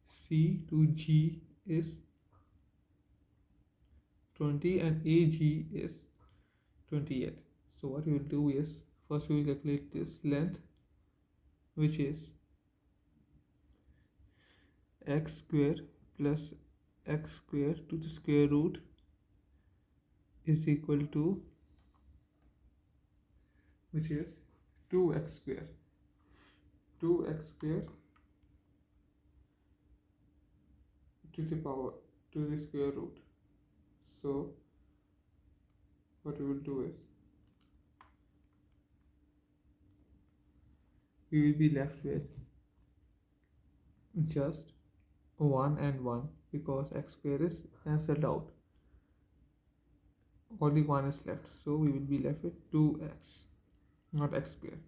C to G is 20 and AG is 28. So what we will do is first we will calculate this length, which is x square plus x square to the square root is equal to, which is 2x square to the power to the square root. So what we will do is we will be left with just 1 and 1 because x square is cancelled out, only 1 is left, so we will be left with 2x, not x square.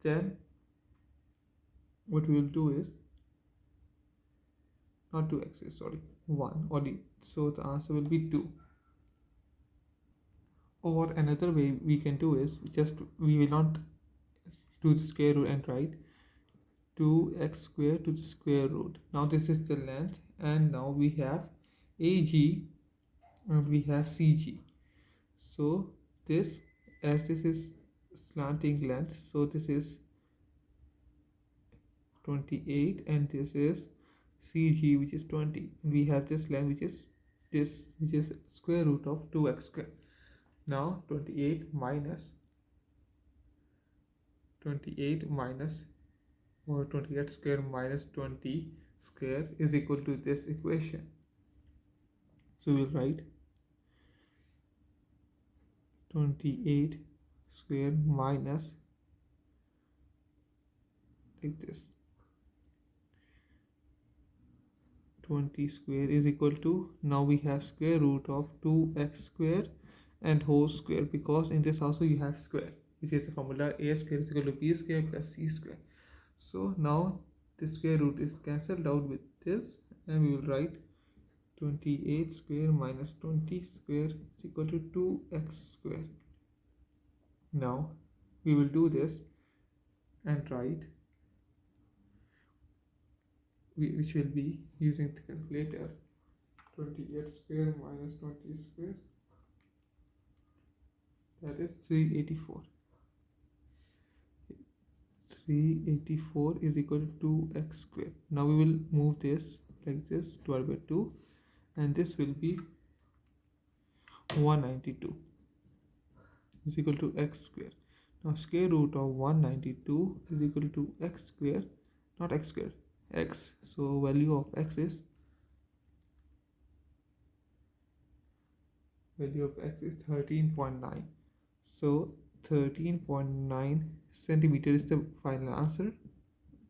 Then what we will do is not 2x, sorry, 1 only, so the answer will be 2. Or another way we can do is we will not do the square root and write 2x square to the square root. Now this is the length and now we have AG and we have CG. So this, as this is slanting length, so this is 28 and this is CG, which is 20, and we have this length which is square root of 2x square. Now 28 minus or 28 square minus 20 square is equal to this equation. So we'll write 28 square minus like this 20 square is equal to, now we have square root of 2x square and whole square, because in this also you have square, which is the formula a square is equal to b square plus c square. So now the square root is cancelled out with this, and we will write 28 square minus 20 square is equal to 2x square. Now we will do this and write, which will be using the calculator, 28 square minus 20 square, that is 384. 384 is equal to 2x square. Now we will move this like this, 12 by 2, and this will be 192 is equal to x square. Now square root of 192 is equal to x square, not x square, x. So value of x is 13.9. So 13.9 centimeter is the final answer,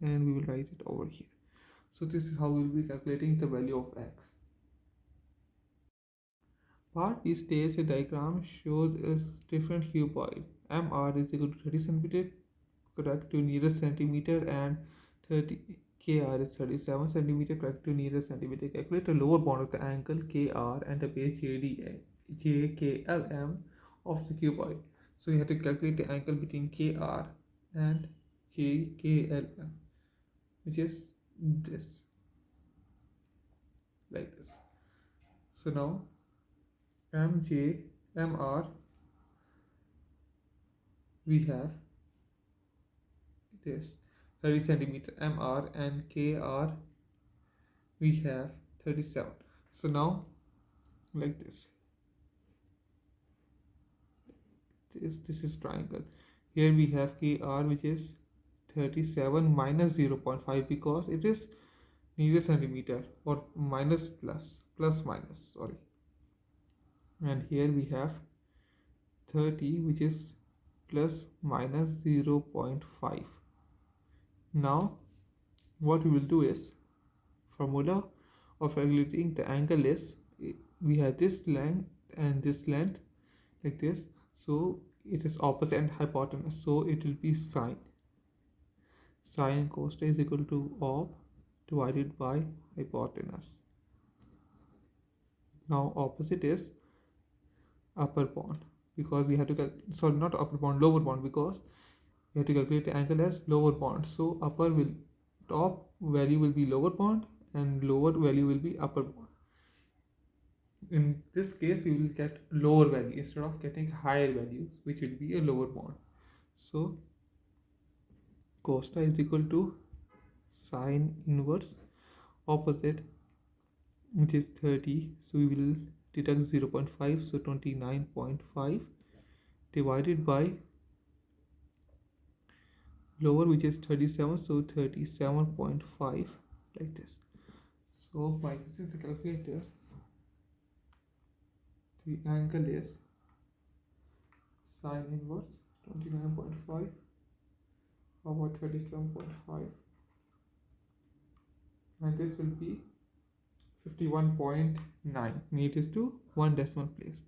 and we will write it over here. So this is how we will be calculating the value of x. Part B states a diagram shows a different cuboid. MR is equal to 30 centimeter correct to nearest centimeter, and 30 KR is 37 centimeter correct to nearest centimeter. Calculate the lower bound of the angle KR and the base JKLM of the cuboid. So we have to calculate the angle between KR and JKLM, which is this, like this. So now MR we have this 30 centimeter MR, and KR we have 37. So now like this, this is triangle. Here we have KR, which is 37 minus 0.5, because it is nearest centimeter, or minus plus minus, sorry. And here we have 30, which is plus minus 0.5. Now what we will do is, formula of calculating the angle is, we have this length and this length like this, so it is opposite and hypotenuse, so it will be sine cos is equal to op divided by hypotenuse. Now opposite is upper bound, because we have to not upper bound, lower bound, because we have to calculate the angle as lower bound. So top value will be lower bound and lower value will be upper bound. In this case we will get lower value instead of getting higher values, which will be a lower bound. So cos is equal to sine inverse opposite, which is 30, so we will deduct 0.5, so 29.5 divided by lower, which is 37, so 37.5, like this. So by using the calculator, the angle is sine inverse 29.5 over 37.5, and this will be 51.9. Need is to one decimal place,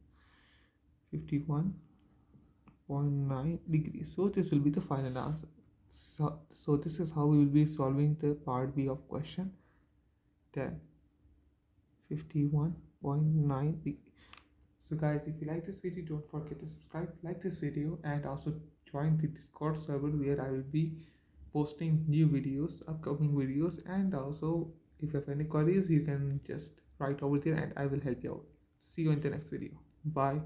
51.9 degrees. So this will be the final answer. So this is how we will be solving the part B of question 10, 51.9 degrees. So guys, if you like this video, don't forget to subscribe, like this video, and also join the Discord server, where I will be posting new videos, upcoming videos, and also if you have any queries, you can just write over there and I will help you out. See you in the next video. Bye.